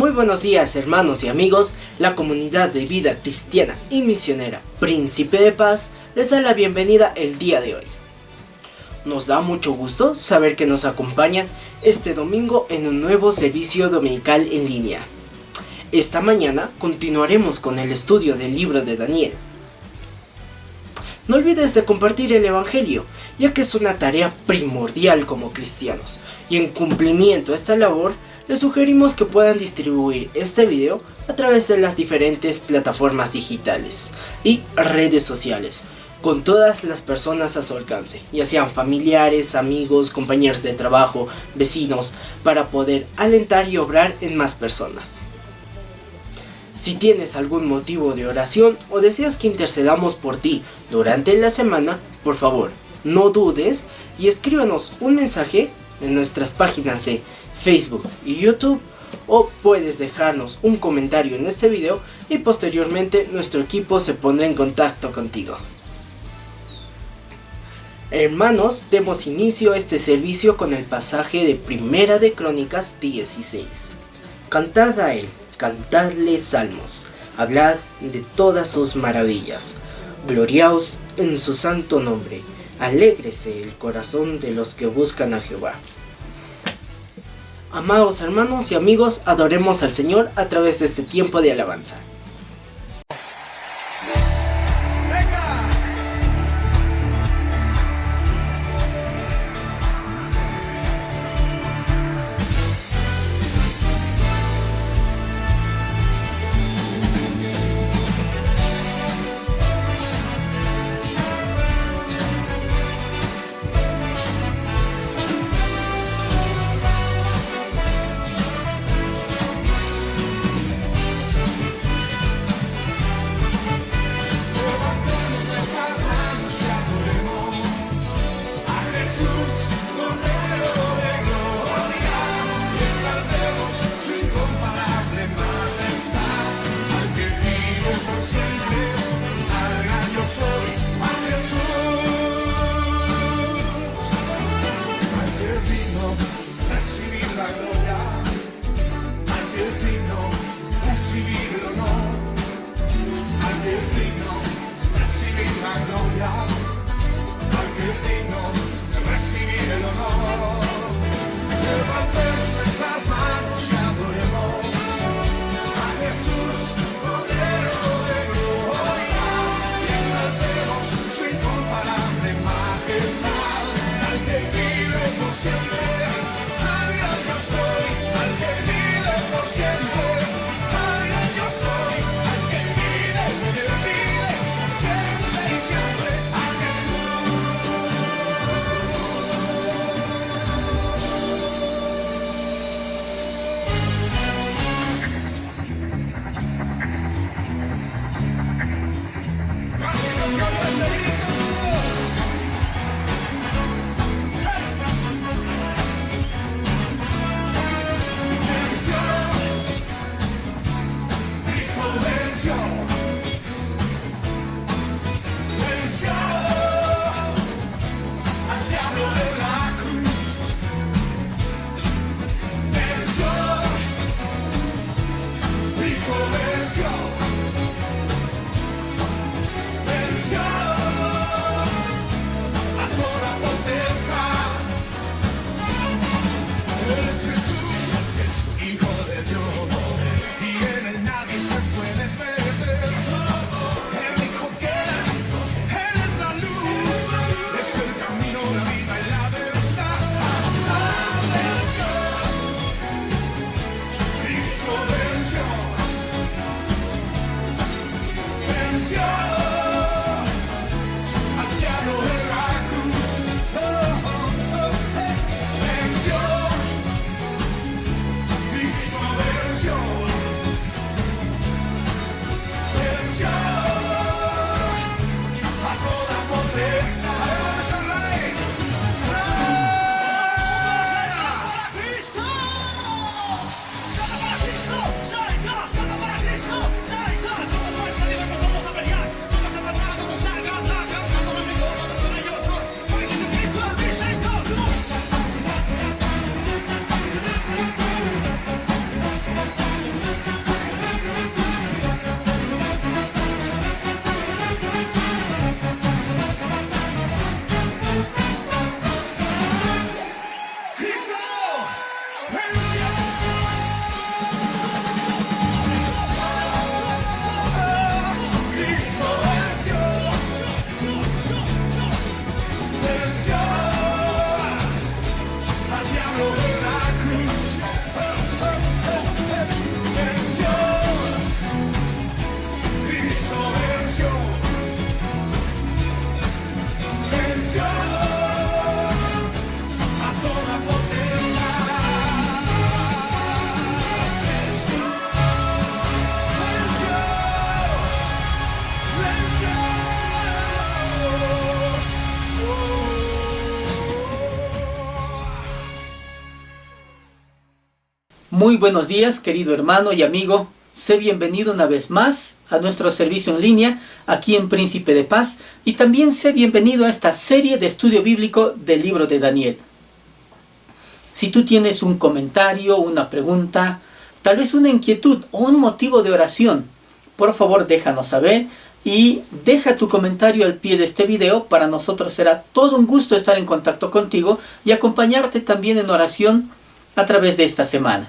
Muy buenos días, hermanos y amigos. La comunidad de vida cristiana y misionera Príncipe de Paz les da la bienvenida el día de hoy. Nos da mucho gusto saber que nos acompañan este domingo en un nuevo servicio dominical en línea. Esta mañana continuaremos con el estudio del libro de Daniel. No olvides de compartir el Evangelio, ya que es una tarea primordial como cristianos, y en cumplimiento a esta labor, les sugerimos que puedan distribuir este video a través de las diferentes plataformas digitales y redes sociales, con todas las personas a su alcance, ya sean familiares, amigos, compañeros de trabajo, vecinos, para poder alentar y obrar en más personas. Si tienes algún motivo de oración o deseas que intercedamos por ti durante la semana, por favor, no dudes y escríbanos un mensaje en nuestras páginas de Facebook y YouTube, o puedes dejarnos un comentario en este video y posteriormente nuestro equipo se pondrá en contacto contigo. Hermanos, demos inicio a este servicio con el pasaje de Primera de Crónicas 16. Cantad a él, cantadle salmos, hablad de todas sus maravillas, gloriaos en su santo nombre, alégrese el corazón de los que buscan a Jehová. Amados hermanos y amigos, adoremos al Señor a través de este tiempo de alabanza. Muy buenos días, querido hermano y amigo. Sé bienvenido una vez más a nuestro servicio en línea aquí en Príncipe de Paz, y también sé bienvenido a esta serie de estudio bíblico del libro de Daniel. Si tú tienes un comentario, una pregunta, tal vez una inquietud o un motivo de oración, por favor déjanos saber y deja tu comentario al pie de este video. Para nosotros será todo un gusto estar en contacto contigo y acompañarte también en oración a través de esta semana.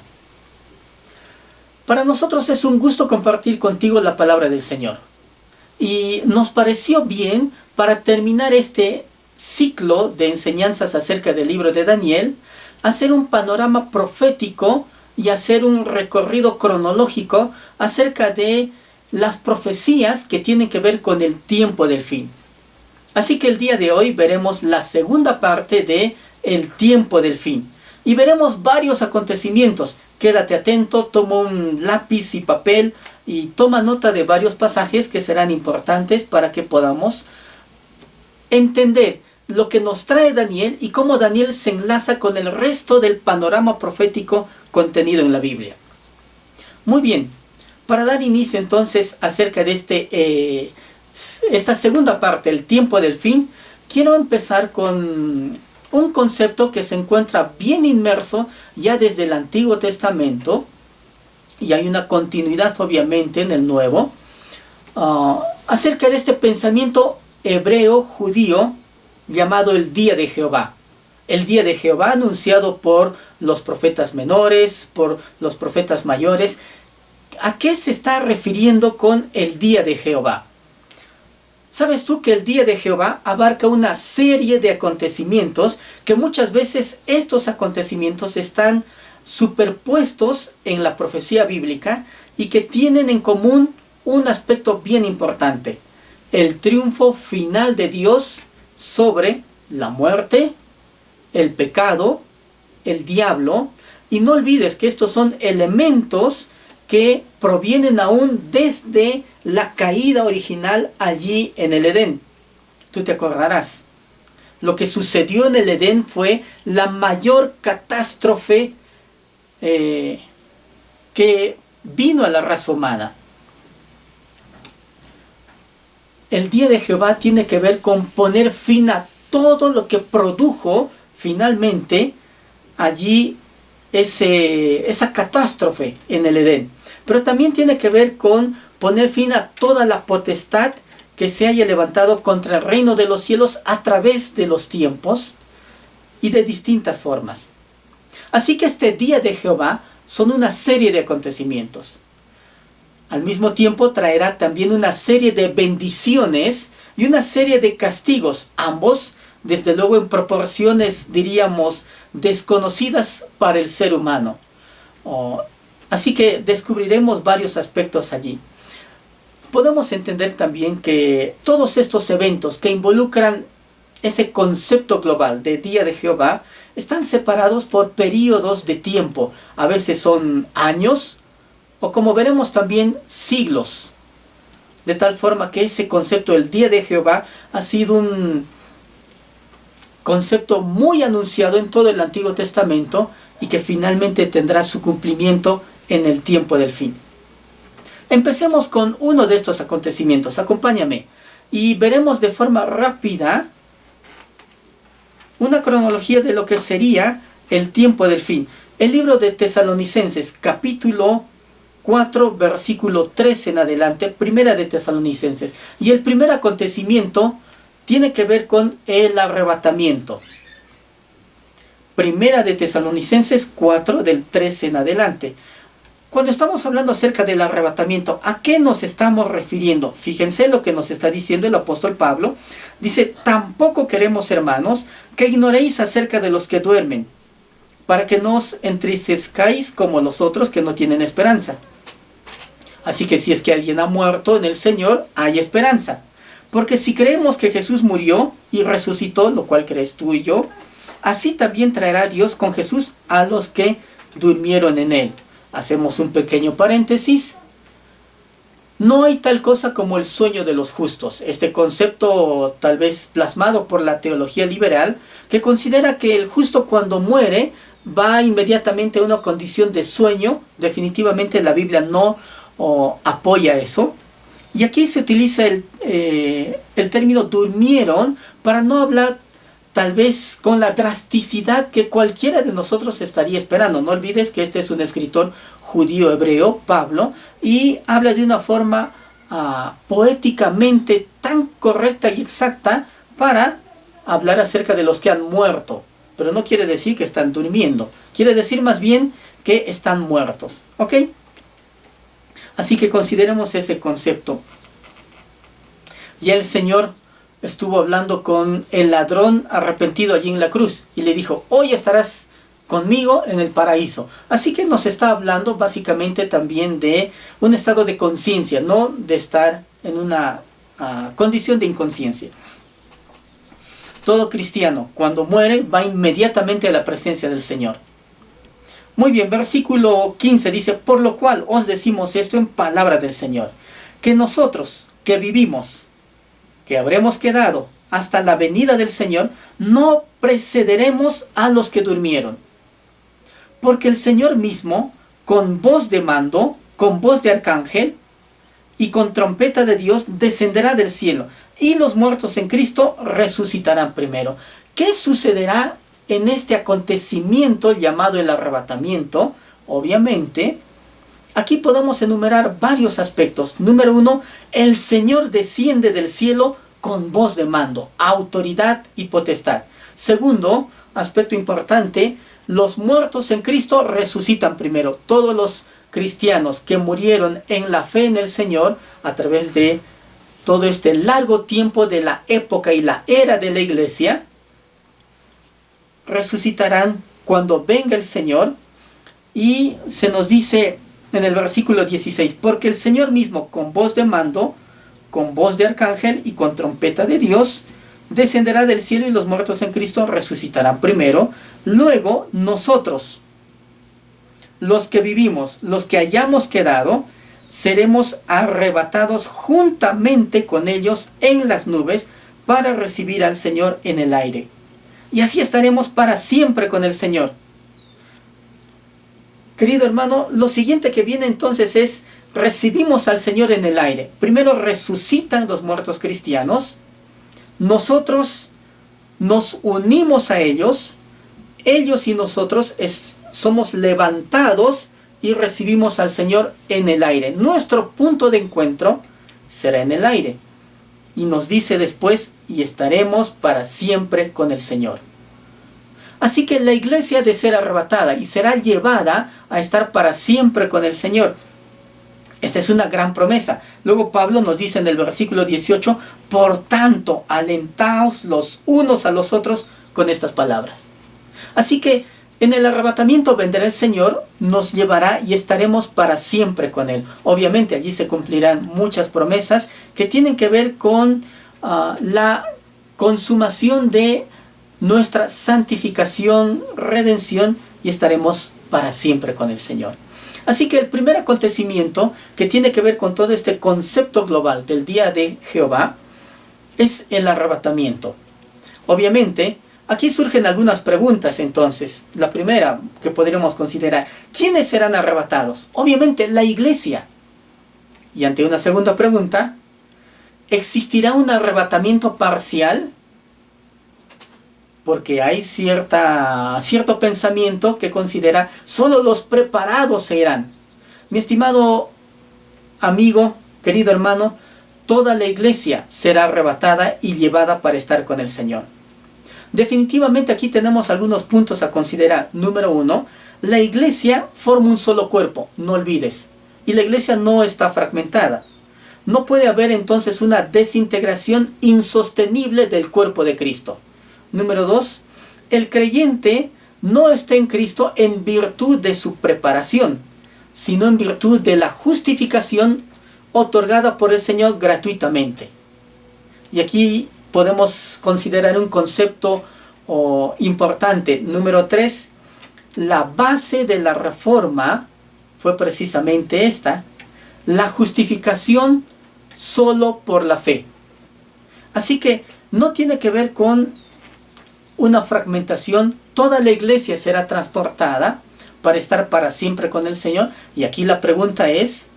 Para nosotros es un gusto compartir contigo la palabra del Señor. Y nos pareció bien, para terminar este ciclo de enseñanzas acerca del libro de Daniel, hacer un panorama profético y hacer un recorrido cronológico acerca de las profecías que tienen que ver con el tiempo del fin. Así que el día de hoy veremos la segunda parte de el tiempo del fin. Y veremos varios acontecimientos. Quédate atento, toma un lápiz y papel y toma nota de varios pasajes que serán importantes para que podamos entender lo que nos trae Daniel y cómo Daniel se enlaza con el resto del panorama profético contenido en la Biblia. Muy bien, para dar inicio entonces acerca de esta segunda parte, el tiempo del fin, quiero empezar con un concepto que se encuentra bien inmerso ya desde el Antiguo Testamento, y hay una continuidad obviamente en el Nuevo, acerca de este pensamiento hebreo judío llamado el Día de Jehová. El Día de Jehová anunciado por los profetas menores, por los profetas mayores. ¿A qué se está refiriendo con el Día de Jehová? ¿Sabes tú que el Día de Jehová abarca una serie de acontecimientos que muchas veces estos acontecimientos están superpuestos en la profecía bíblica y que tienen en común un aspecto bien importante: el triunfo final de Dios sobre la muerte, el pecado, el diablo? Y no olvides que estos son elementos que provienen aún desde la caída original allí en el Edén. Tú te acordarás, lo que sucedió en el Edén fue la mayor catástrofe que vino a la raza humana. El Día de Jehová tiene que ver con poner fin a todo lo que produjo finalmente allí esa catástrofe en el Edén. Pero también tiene que ver con poner fin a toda la potestad que se haya levantado contra el reino de los cielos a través de los tiempos y de distintas formas. Así que este Día de Jehová son una serie de acontecimientos. Al mismo tiempo traerá también una serie de bendiciones y una serie de castigos, ambos desde luego en proporciones, diríamos, desconocidas para el ser humano. Así que descubriremos varios aspectos allí. Podemos entender también que todos estos eventos que involucran ese concepto global de Día de Jehová están separados por periodos de tiempo. A veces son años, o como veremos también siglos. De tal forma que ese concepto del Día de Jehová ha sido un concepto muy anunciado en todo el Antiguo Testamento y que finalmente tendrá su cumplimiento en el tiempo del fin. Empecemos con uno de estos acontecimientos. Acompáñame y veremos de forma rápida una cronología de lo que sería el tiempo del fin. El libro de Tesalonicenses, capítulo 4, versículo 13 en adelante, primera de Tesalonicenses. Y el primer acontecimiento tiene que ver con el arrebatamiento. Primera de Tesalonicenses 4, del 13 en adelante. Cuando estamos hablando acerca del arrebatamiento, ¿a qué nos estamos refiriendo? Fíjense lo que nos está diciendo el apóstol Pablo. Dice: tampoco queremos, hermanos, que ignoréis acerca de los que duermen, para que no os entristezcáis como los otros que no tienen esperanza. Así que si es que alguien ha muerto en el Señor, hay esperanza. Porque si creemos que Jesús murió y resucitó, lo cual crees tú y yo, así también traerá Dios con Jesús a los que durmieron en él. Hacemos un pequeño paréntesis. No hay tal cosa como el sueño de los justos. Este concepto tal vez plasmado por la teología liberal, que considera que el justo cuando muere va inmediatamente a una condición de sueño. Definitivamente la Biblia no apoya eso. Y aquí se utiliza el término durmieron para no hablar tal vez con la drasticidad que cualquiera de nosotros estaría esperando. No olvides que este es un escritor judío hebreo, Pablo, y habla de una forma poéticamente tan correcta y exacta para hablar acerca de los que han muerto. Pero no quiere decir que están durmiendo, quiere decir más bien que están muertos. ¿Ok? Así que consideremos ese concepto. Y el Señor estuvo hablando con el ladrón arrepentido allí en la cruz y le dijo: hoy estarás conmigo en el paraíso. Así que nos está hablando básicamente también de un estado de conciencia, no de estar en una condición de inconsciencia. Todo cristiano cuando muere va inmediatamente a la presencia del Señor. Muy bien, versículo 15 dice: por lo cual os decimos esto en palabra del Señor, que nosotros que vivimos, que habremos quedado hasta la venida del Señor, no precederemos a los que durmieron. Porque el Señor mismo, con voz de mando, con voz de arcángel y con trompeta de Dios, descenderá del cielo, y los muertos en Cristo resucitarán primero. ¿Qué sucederá en este acontecimiento llamado el arrebatamiento? Obviamente, aquí podemos enumerar varios aspectos. Número 1, el Señor desciende del cielo con voz de mando, autoridad y potestad. Segundo, aspecto importante, los muertos en Cristo resucitan primero. Todos los cristianos que murieron en la fe en el Señor a través de todo este largo tiempo de la época y la era de la iglesia, resucitarán cuando venga el Señor. Y se nos dice en el versículo 16, porque el Señor mismo con voz de mando, con voz de arcángel y con trompeta de Dios, descenderá del cielo y los muertos en Cristo resucitarán primero. Luego nosotros, los que vivimos, los que hayamos quedado, seremos arrebatados juntamente con ellos en las nubes para recibir al Señor en el aire. Y así estaremos para siempre con el Señor. Querido hermano, lo siguiente que viene entonces es: recibimos al Señor en el aire. Primero resucitan los muertos cristianos. Nosotros nos unimos a ellos. Ellos y nosotros somos levantados y recibimos al Señor en el aire. Nuestro punto de encuentro será en el aire. Y nos dice después: y estaremos para siempre con el Señor. Así que la iglesia ha de ser arrebatada y será llevada a estar para siempre con el Señor. Esta es una gran promesa. Luego Pablo nos dice en el versículo 18: por tanto, alentaos los unos a los otros con estas palabras. Así que en el arrebatamiento vendrá el Señor, nos llevará y estaremos para siempre con Él. Obviamente allí se cumplirán muchas promesas que tienen que ver con la consumación de nuestra santificación, redención, y estaremos para siempre con el Señor. Así que el primer acontecimiento que tiene que ver con todo este concepto global del día de Jehová es el arrebatamiento. Obviamente, aquí surgen algunas preguntas entonces. La primera que podríamos considerar: ¿quiénes serán arrebatados? Obviamente la iglesia. Y ante una segunda pregunta: ¿existirá un arrebatamiento parcial? Porque hay cierto pensamiento que considera solo los preparados se irán. Mi estimado amigo, querido hermano, toda la iglesia será arrebatada y llevada para estar con el Señor. Definitivamente aquí tenemos algunos puntos a considerar. Número 1, la iglesia forma un solo cuerpo, no olvides. Y la iglesia no está fragmentada. No puede haber entonces una desintegración insostenible del cuerpo de Cristo. Número 2, el creyente no está en Cristo en virtud de su preparación, sino en virtud de la justificación otorgada por el Señor gratuitamente. Y aquí podemos considerar un concepto importante. Número 3, la base de la reforma fue precisamente esta: la justificación solo por la fe. Así que no tiene que ver con una fragmentación. Toda la iglesia será transportada para estar para siempre con el Señor. Y aquí la pregunta es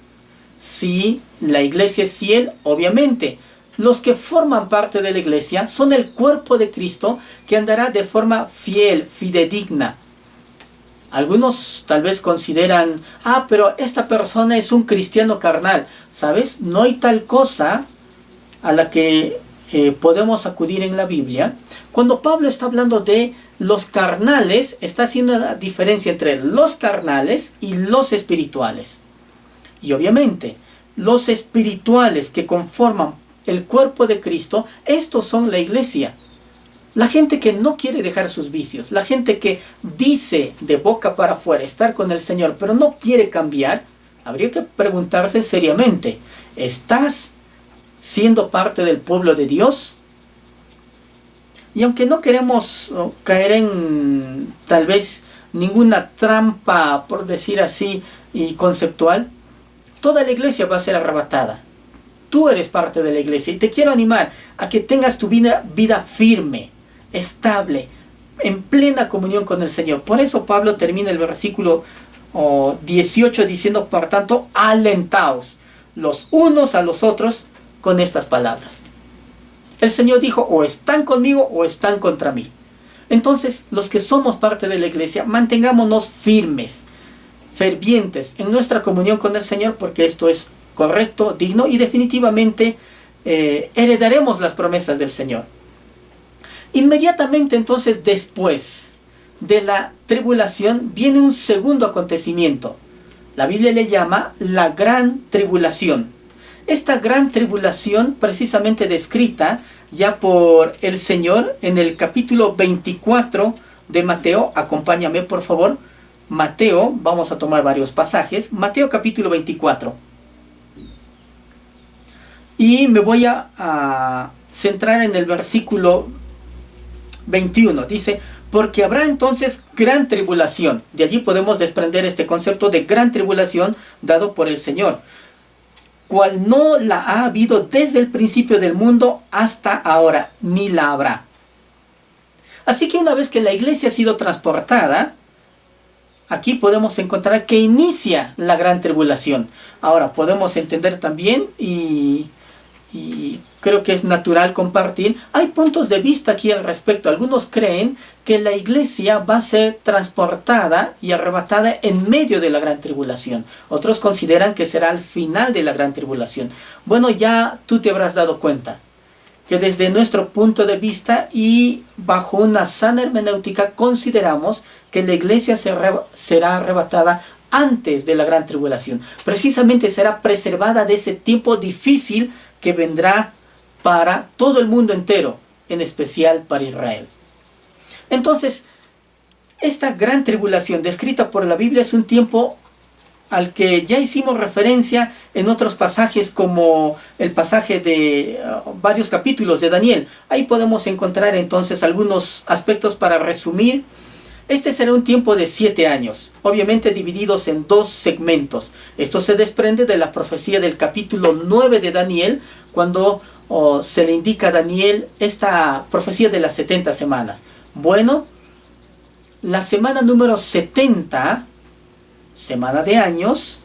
si la iglesia es fiel. Obviamente, los que forman parte de la iglesia son el cuerpo de Cristo que andará de forma fiel, fidedigna. Algunos tal vez consideran, pero esta persona es un cristiano carnal. ¿Sabes? No hay tal cosa a la que podemos acudir en la Biblia. Cuando Pablo está hablando de los carnales, está haciendo la diferencia entre los carnales y los espirituales. Y obviamente, los espirituales que conforman el cuerpo de Cristo, estos son la iglesia. La gente que no quiere dejar sus vicios, la gente que dice de boca para afuera estar con el Señor, pero no quiere cambiar, habría que preguntarse seriamente, ¿estás siendo parte del pueblo de Dios? Y aunque no queremos caer en tal vez ninguna trampa, por decir así, y conceptual, toda la iglesia va a ser arrebatada. Tú eres parte de la iglesia y te quiero animar a que tengas tu vida firme, estable, en plena comunión con el Señor. Por eso Pablo termina el versículo 18 diciendo, por tanto, alentaos los unos a los otros con estas palabras. El Señor dijo, o están conmigo o están contra mí. Entonces, los que somos parte de la iglesia, mantengámonos firmes, fervientes en nuestra comunión con el Señor, porque esto es correcto, digno y definitivamente heredaremos las promesas del Señor. Inmediatamente entonces después de la tribulación viene un segundo acontecimiento. La Biblia le llama la gran tribulación. Esta gran tribulación precisamente descrita ya por el Señor en el capítulo 24 de Mateo. Acompáñame por favor. Mateo, vamos a tomar varios pasajes. Mateo capítulo 24. Y me voy a centrar en el versículo 21. Dice, porque habrá entonces gran tribulación. De allí podemos desprender este concepto de gran tribulación dado por el Señor, cual no la ha habido desde el principio del mundo hasta ahora, ni la habrá. Así que una vez que la iglesia ha sido transportada, aquí podemos encontrar que inicia la gran tribulación. Ahora podemos entender también y creo que es natural compartir, hay puntos de vista aquí al respecto. Algunos creen que la iglesia va a ser transportada y arrebatada en medio de la gran tribulación. Otros consideran que será al final de la gran tribulación. Bueno, ya tú te habrás dado cuenta que desde nuestro punto de vista y bajo una sana hermenéutica consideramos que la iglesia será arrebatada antes de la gran tribulación. Precisamente será preservada de ese tiempo difícil que vendrá para todo el mundo entero, en especial para Israel. Entonces, esta gran tribulación descrita por la Biblia es un tiempo al que ya hicimos referencia en otros pasajes, como el pasaje de varios capítulos de Daniel. Ahí podemos encontrar entonces algunos aspectos para resumir. Este será un tiempo de 7 años, obviamente divididos en 2 segmentos. Esto se desprende de la profecía del capítulo 9 de Daniel, cuando se le indica a Daniel esta profecía de las 70 semanas. Bueno, la semana número 70, semana de años,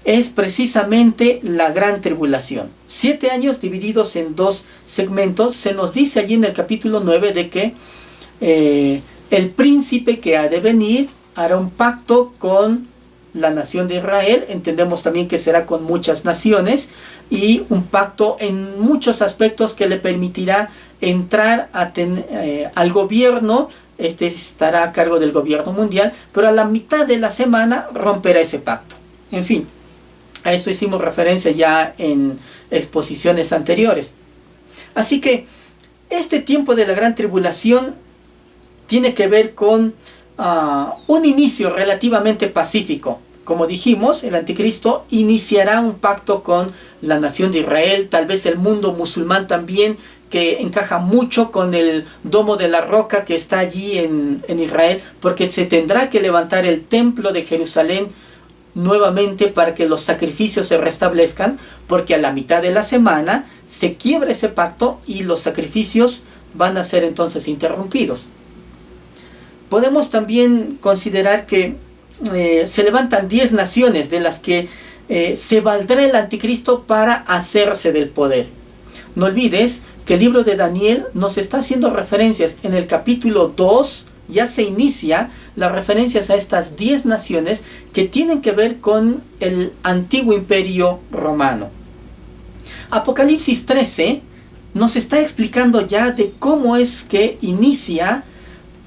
es precisamente la gran tribulación. 7 años divididos en 2 segmentos. Se nos dice allí en el capítulo 9 de que el príncipe que ha de venir hará un pacto con la nación de Israel. Entendemos también que será con muchas naciones, y un pacto en muchos aspectos que le permitirá entrar al gobierno. Este estará a cargo del gobierno mundial, pero a la mitad de la semana romperá ese pacto. En fin, a eso hicimos referencia ya en exposiciones anteriores. Así que este tiempo de la gran tribulación tiene que ver con un inicio relativamente pacífico. Como dijimos, el anticristo iniciará un pacto con la nación de Israel, tal vez el mundo musulmán también, que encaja mucho con el domo de la roca que está allí en Israel, porque se tendrá que levantar el templo de Jerusalén nuevamente para que los sacrificios se restablezcan, porque a la mitad de la semana se quiebra ese pacto y los sacrificios van a ser entonces interrumpidos. Podemos también considerar que se levantan 10 naciones de las que se valdrá el anticristo para hacerse del poder. No olvides que el libro de Daniel nos está haciendo referencias. En el capítulo 2 ya se inicia las referencias a estas 10 naciones que tienen que ver con el antiguo imperio romano. Apocalipsis 13 nos está explicando ya de cómo es que inicia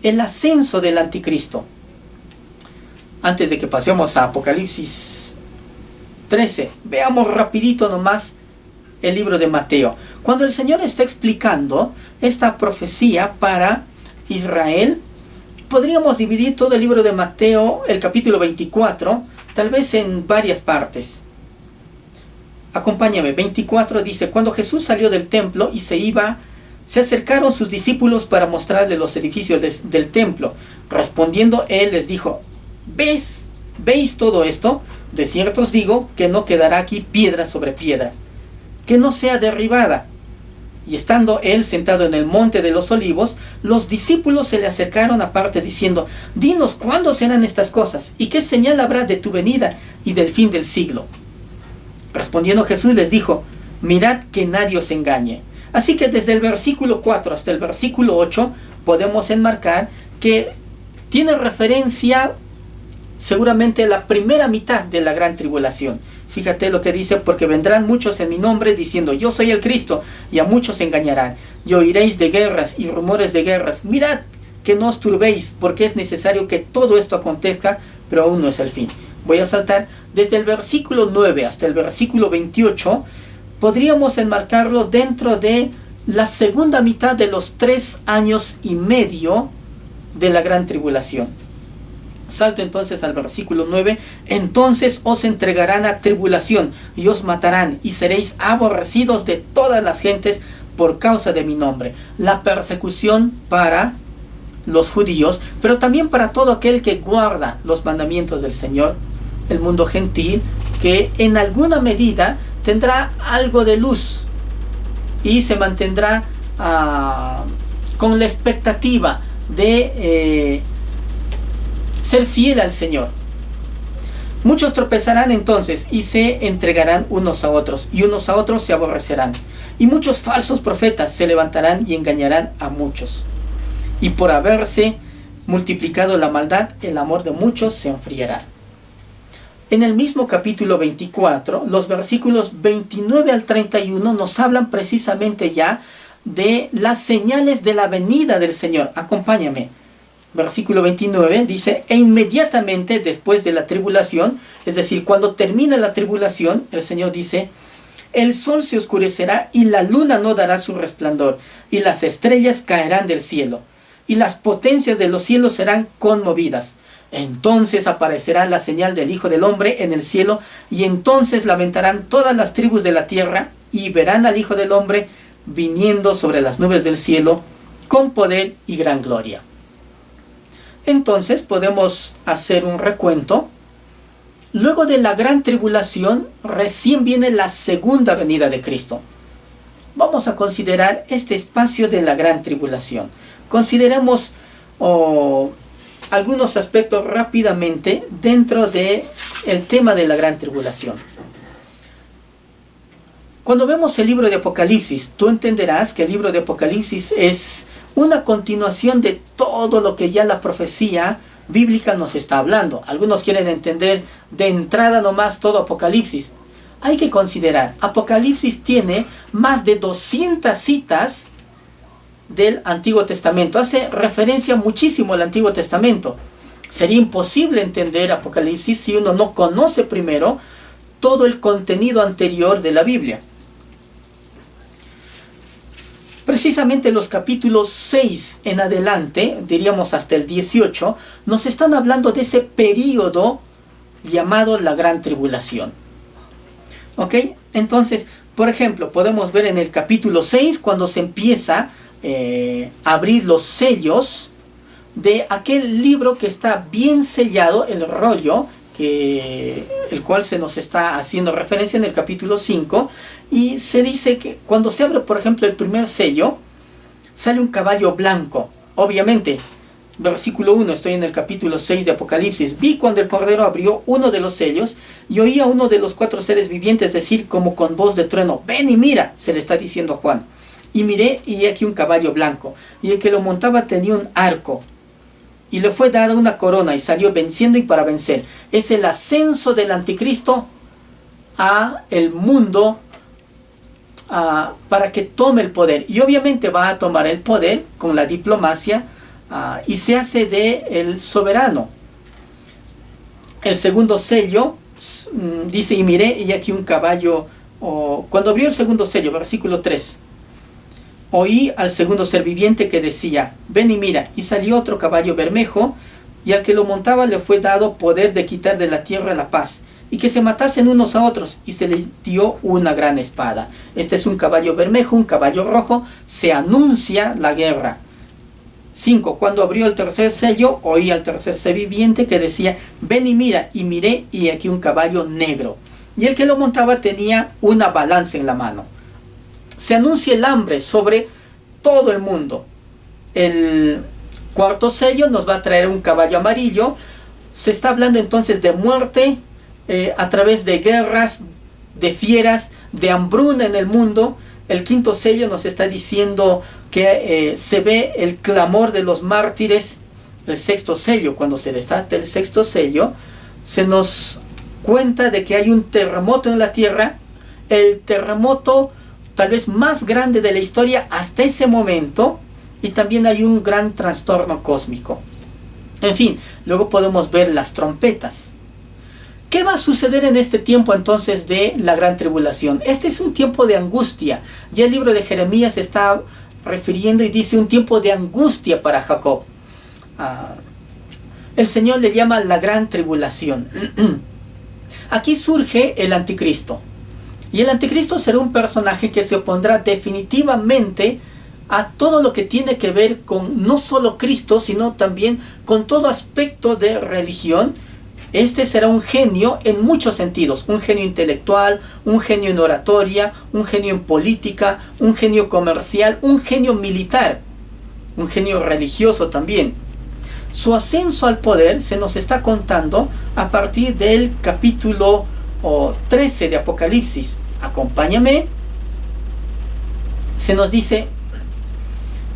el ascenso del anticristo. Antes de que pasemos a Apocalipsis 13, veamos rapidito nomás el libro de Mateo. Cuando el Señor está explicando esta profecía para Israel, podríamos dividir todo el libro de Mateo, el capítulo 24, tal vez en varias partes. Acompáñame, 24 dice: cuando Jesús salió del templo y se acercaron sus discípulos para mostrarle los edificios del templo. Respondiendo él les dijo: ¿Veis todo esto? De cierto os digo que no quedará aquí piedra sobre piedra, que no sea derribada. Y estando él sentado en el monte de los olivos, los discípulos se le acercaron aparte diciendo: dinos cuándo serán estas cosas, y qué señal habrá de tu venida y del fin del siglo. Respondiendo Jesús les dijo: mirad que nadie os engañe. Así que desde el versículo 4 hasta el versículo 8 podemos enmarcar que tiene referencia seguramente a la primera mitad de la gran tribulación. Fíjate lo que dice: porque vendrán muchos en mi nombre diciendo yo soy el Cristo, y a muchos engañarán. Y oiréis de guerras y rumores de guerras. Mirad que no os turbéis, porque es necesario que todo esto acontezca, pero aún no es el fin. Voy a saltar desde el versículo 9 hasta el versículo 28. Podríamos enmarcarlo dentro de la segunda mitad de los 3 años y medio de la gran tribulación. Salto entonces al versículo 9. Entonces os entregarán a tribulación y os matarán y seréis aborrecidos de todas las gentes por causa de mi nombre. La persecución para los judíos, pero también para todo aquel que guarda los mandamientos del Señor. El mundo gentil, que en alguna medida tendrá algo de luz y se mantendrá con la expectativa de ser fiel al Señor. Muchos tropezarán entonces y se entregarán unos a otros, y unos a otros se aborrecerán. Y muchos falsos profetas se levantarán y engañarán a muchos. Y por haberse multiplicado la maldad, el amor de muchos se enfriará. En el mismo capítulo 24, los versículos 29 al 31 nos hablan precisamente ya de las señales de la venida del Señor. Acompáñame. Versículo 29 dice: e inmediatamente después de la tribulación, es decir, cuando termina la tribulación, el Señor dice: el sol se oscurecerá y la luna no dará su resplandor, y las estrellas caerán del cielo, y las potencias de los cielos serán conmovidas. Entonces aparecerá la señal del Hijo del Hombre en el cielo, y entonces lamentarán todas las tribus de la tierra, y verán al Hijo del Hombre viniendo sobre las nubes del cielo con poder y gran gloria. Entonces podemos hacer un recuento. Luego de la gran tribulación, recién viene la segunda venida de Cristo. Vamos a considerar este espacio de la gran tribulación. Consideremos algunos aspectos rápidamente dentro del tema de la gran tribulación. Cuando vemos el libro de Apocalipsis, tú entenderás que el libro de Apocalipsis es una continuación de todo lo que ya la profecía bíblica nos está hablando. Algunos quieren entender de entrada nomás todo Apocalipsis. Hay que considerar, Apocalipsis tiene más de 200 citas del Antiguo Testamento. Hace referencia muchísimo al Antiguo Testamento. Sería imposible entender Apocalipsis si uno no conoce primero todo el contenido anterior de la Biblia. Precisamente los capítulos 6 en adelante, diríamos hasta el 18, nos están hablando de ese periodo llamado la Gran Tribulación. ¿Ok? Entonces, por ejemplo, podemos ver en el capítulo 6 cuando se empieza a abrir los sellos de aquel libro que está bien sellado, el rollo el cual se nos está haciendo referencia en el capítulo 5, y se dice que cuando se abre, por ejemplo, el primer sello, sale un caballo blanco. Obviamente, versículo 1, estoy en el capítulo 6 de Apocalipsis. Vi cuando el Cordero abrió uno de los sellos y oí a uno de los 4 seres vivientes decir como con voz de trueno: ven y mira, se le está diciendo a Juan. Y miré y he aquí un caballo blanco, y el que lo montaba tenía un arco, y le fue dada una corona, y salió venciendo y para vencer. Es el ascenso del anticristo a el mundo, para que tome el poder. Y obviamente va a tomar el poder con la diplomacia, y se hace de el soberano. El segundo sello dice: y miré y aquí un caballo. Cuando abrió el segundo sello, versículo 3, oí al segundo ser viviente que decía: ven y mira. Y salió otro caballo bermejo, y al que lo montaba le fue dado poder de quitar de la tierra la paz, y que se matasen unos a otros, y se le dio una gran espada. Este es un caballo bermejo, un caballo rojo, se anuncia la guerra. 5. Cuando abrió el tercer sello, oí al tercer ser viviente que decía: ven y mira. Y miré y aquí un caballo negro, y el que lo montaba tenía una balanza en la mano. Se anuncia el hambre sobre todo el mundo. El cuarto sello nos va a traer un caballo amarillo. Se está hablando entonces de muerte, a través de guerras, de fieras, de hambruna en el mundo. El quinto sello nos está diciendo que se ve el clamor de los mártires. El sexto sello, cuando se desata el sexto sello, se nos cuenta de que hay un terremoto en la tierra, el terremoto tal vez más grande de la historia hasta ese momento, y también hay un gran trastorno cósmico. En fin, luego podemos ver las trompetas. ¿Qué va a suceder en este tiempo entonces de la gran tribulación? Este es un tiempo de angustia. Ya el libro de Jeremías está refiriendo y dice: un tiempo de angustia para Jacob. El Señor le llama la gran tribulación. Aquí surge el anticristo. Y el anticristo será un personaje que se opondrá definitivamente a todo lo que tiene que ver con no solo Cristo, sino también con todo aspecto de religión. Este será un genio en muchos sentidos: un genio intelectual, un genio en oratoria, un genio en política, un genio comercial, un genio militar, un genio religioso también. Su ascenso al poder se nos está contando a partir del capítulo 13 de Apocalipsis. Acompáñame. Se nos dice: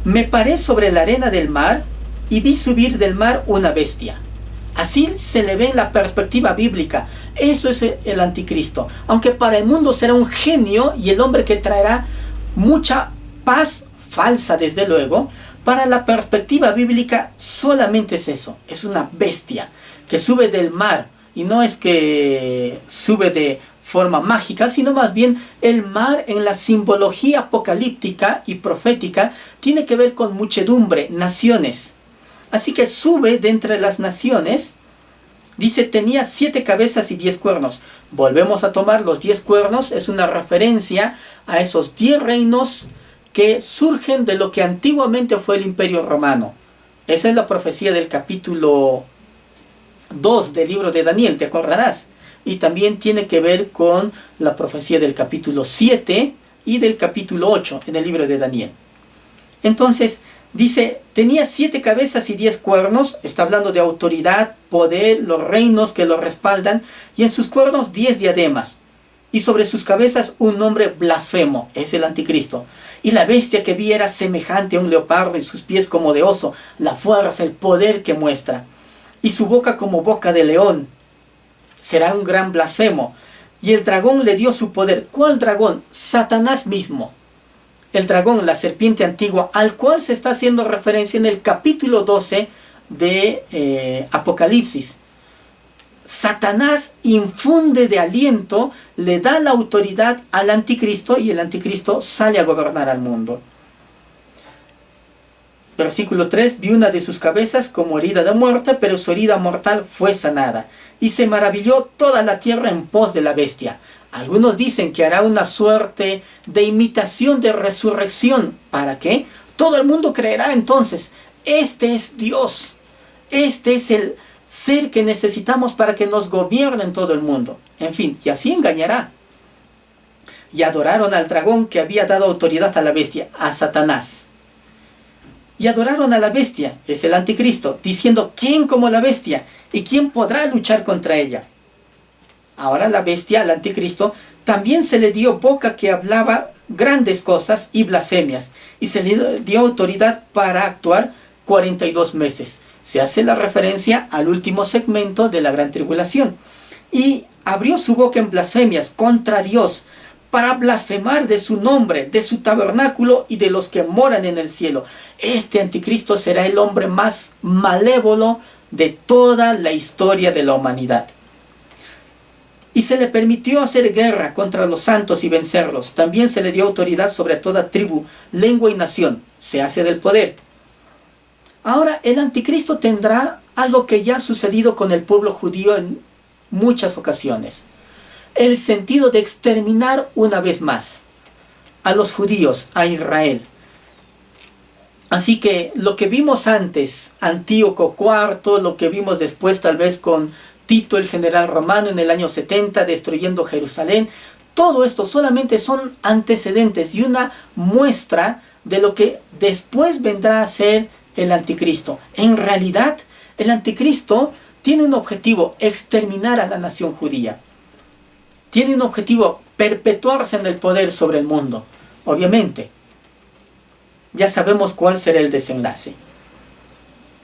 me paré sobre la arena del mar y vi subir del mar una bestia. Así se le ve en la perspectiva bíblica. Eso es el anticristo. Aunque para el mundo será un genio y el hombre que traerá mucha paz, falsa desde luego, para la perspectiva bíblica solamente es eso. Es una bestia que sube del mar. Y no es que sube de forma mágica, sino más bien el mar en la simbología apocalíptica y profética tiene que ver con muchedumbre, naciones. Así que sube de entre las naciones. Dice: tenía 7 cabezas y 10 cuernos. Volvemos a tomar los 10 cuernos. Es una referencia a esos 10 reinos que surgen de lo que antiguamente fue el Imperio Romano. Esa es la profecía del capítulo 2 del libro de Daniel, te acordarás. Y también tiene que ver con la profecía del capítulo 7 y del capítulo 8 en el libro de Daniel. Entonces, dice: tenía 7 cabezas y 10 cuernos. Está hablando de autoridad, poder, los reinos que lo respaldan. Y en sus cuernos 10 diademas. Y sobre sus cabezas un nombre blasfemo. Es el anticristo. Y la bestia que vi era semejante a un leopardo, y sus pies como de oso. La fuerza, el poder que muestra. Y su boca como boca de león. Será un gran blasfemo. Y el dragón le dio su poder. ¿Cuál dragón? Satanás mismo. El dragón, la serpiente antigua, al cual se está haciendo referencia en el capítulo 12 de Apocalipsis. Satanás infunde de aliento, le da la autoridad al anticristo, y el anticristo sale a gobernar al mundo. Versículo 3: vi una de sus cabezas como herida de muerte, pero su herida mortal fue sanada. Y se maravilló toda la tierra en pos de la bestia. Algunos dicen que hará una suerte de imitación de resurrección. ¿Para qué? Todo el mundo creerá entonces: este es Dios. Este es ser que necesitamos para que nos gobierne en todo el mundo. En fin, y así engañará. Y adoraron al dragón que había dado autoridad a la bestia, a Satanás. Y adoraron a la bestia, es el anticristo, diciendo: ¿quién como la bestia? ¿Y quién podrá luchar contra ella? Ahora la bestia, al anticristo, también se le dio boca que hablaba grandes cosas y blasfemias, y se le dio autoridad para actuar 42 meses. Se hace la referencia al último segmento de la gran tribulación. Y abrió su boca en blasfemias contra Dios, para blasfemar de su nombre, de su tabernáculo y de los que moran en el cielo. Este anticristo será el hombre más malévolo de toda la historia de la humanidad. Y se le permitió hacer guerra contra los santos y vencerlos. También se le dio autoridad sobre toda tribu, lengua y nación. Se hace del poder. Ahora el anticristo tendrá algo que ya ha sucedido con el pueblo judío en muchas ocasiones. El sentido de exterminar una vez más a los judíos, a Israel. Así que lo que vimos antes, Antíoco IV, lo que vimos después tal vez con Tito, el general romano, en el año 70, destruyendo Jerusalén, todo esto solamente son antecedentes y una muestra de lo que después vendrá a ser el anticristo. En realidad, el anticristo tiene un objetivo: exterminar a la nación judía. Tiene un objetivo: perpetuarse en el poder sobre el mundo. Obviamente, ya sabemos cuál será el desenlace.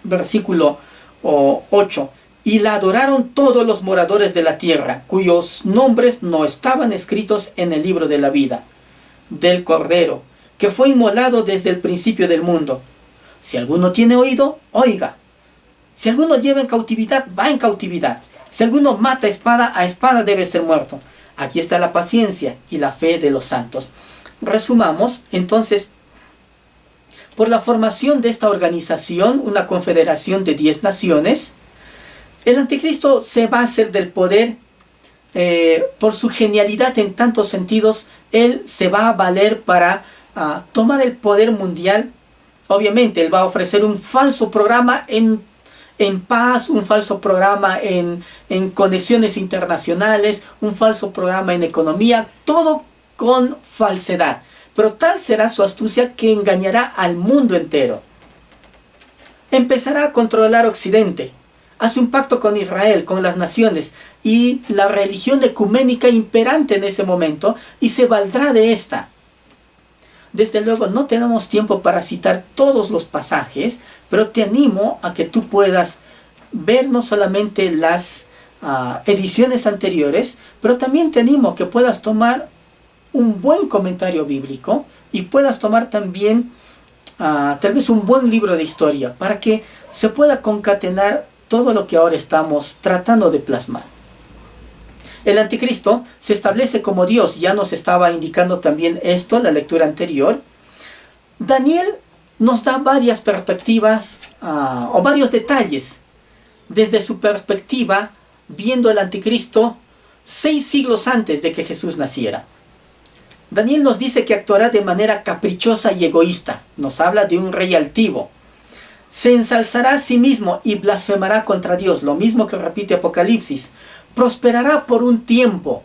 Versículo 8. Y la adoraron todos los moradores de la tierra, cuyos nombres no estaban escritos en el libro de la vida, del Cordero, que fue inmolado desde el principio del mundo. Si alguno tiene oído, oiga. Si alguno lleva en cautividad, va en cautividad. Si alguno mata a espada debe ser muerto. Aquí está la paciencia y la fe de los santos. Resumamos, entonces, por la formación de esta organización, una confederación de 10 naciones, el anticristo se va a hacer del poder por su genialidad en tantos sentidos. Él se va a valer para tomar el poder mundial. Obviamente, él va a ofrecer un falso programa en paz, un falso programa en conexiones internacionales, un falso programa en economía, todo con falsedad. Pero tal será su astucia que engañará al mundo entero. Empezará a controlar Occidente. Hace un pacto con Israel, con las naciones y la religión ecuménica imperante en ese momento, y se valdrá de esta. Desde luego no tenemos tiempo para citar todos los pasajes, pero te animo a que tú puedas ver no solamente las ediciones anteriores, pero también te animo a que puedas tomar un buen comentario bíblico y puedas tomar también tal vez un buen libro de historia para que se pueda concatenar todo lo que ahora estamos tratando de plasmar. El anticristo se establece como Dios. Ya nos estaba indicando también esto la lectura anterior. Daniel nos da varias perspectivas o varios detalles desde su perspectiva, viendo al anticristo 6 siglos antes de que Jesús naciera. Daniel nos dice que actuará de manera caprichosa y egoísta. Nos habla de un rey altivo. Se ensalzará a sí mismo y blasfemará contra Dios, lo mismo que repite Apocalipsis. Prosperará por un tiempo.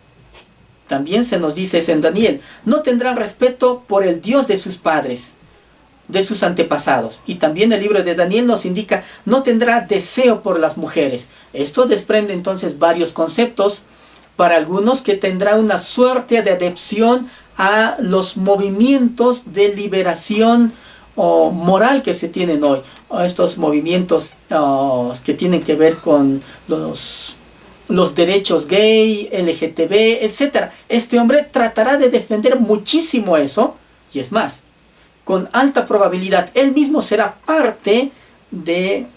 También se nos dice eso en Daniel. No tendrán respeto por el Dios de sus padres, de sus antepasados. Y también el libro de Daniel nos indica: no tendrá deseo por las mujeres. Esto desprende entonces varios conceptos. Para algunos, que tendrá una suerte de adepción a los movimientos de liberación o moral que se tienen hoy, o estos movimientos que tienen que ver con los derechos gay, LGTB, etc. Este hombre tratará de defender muchísimo eso, y es más, con alta probabilidad él mismo será parte de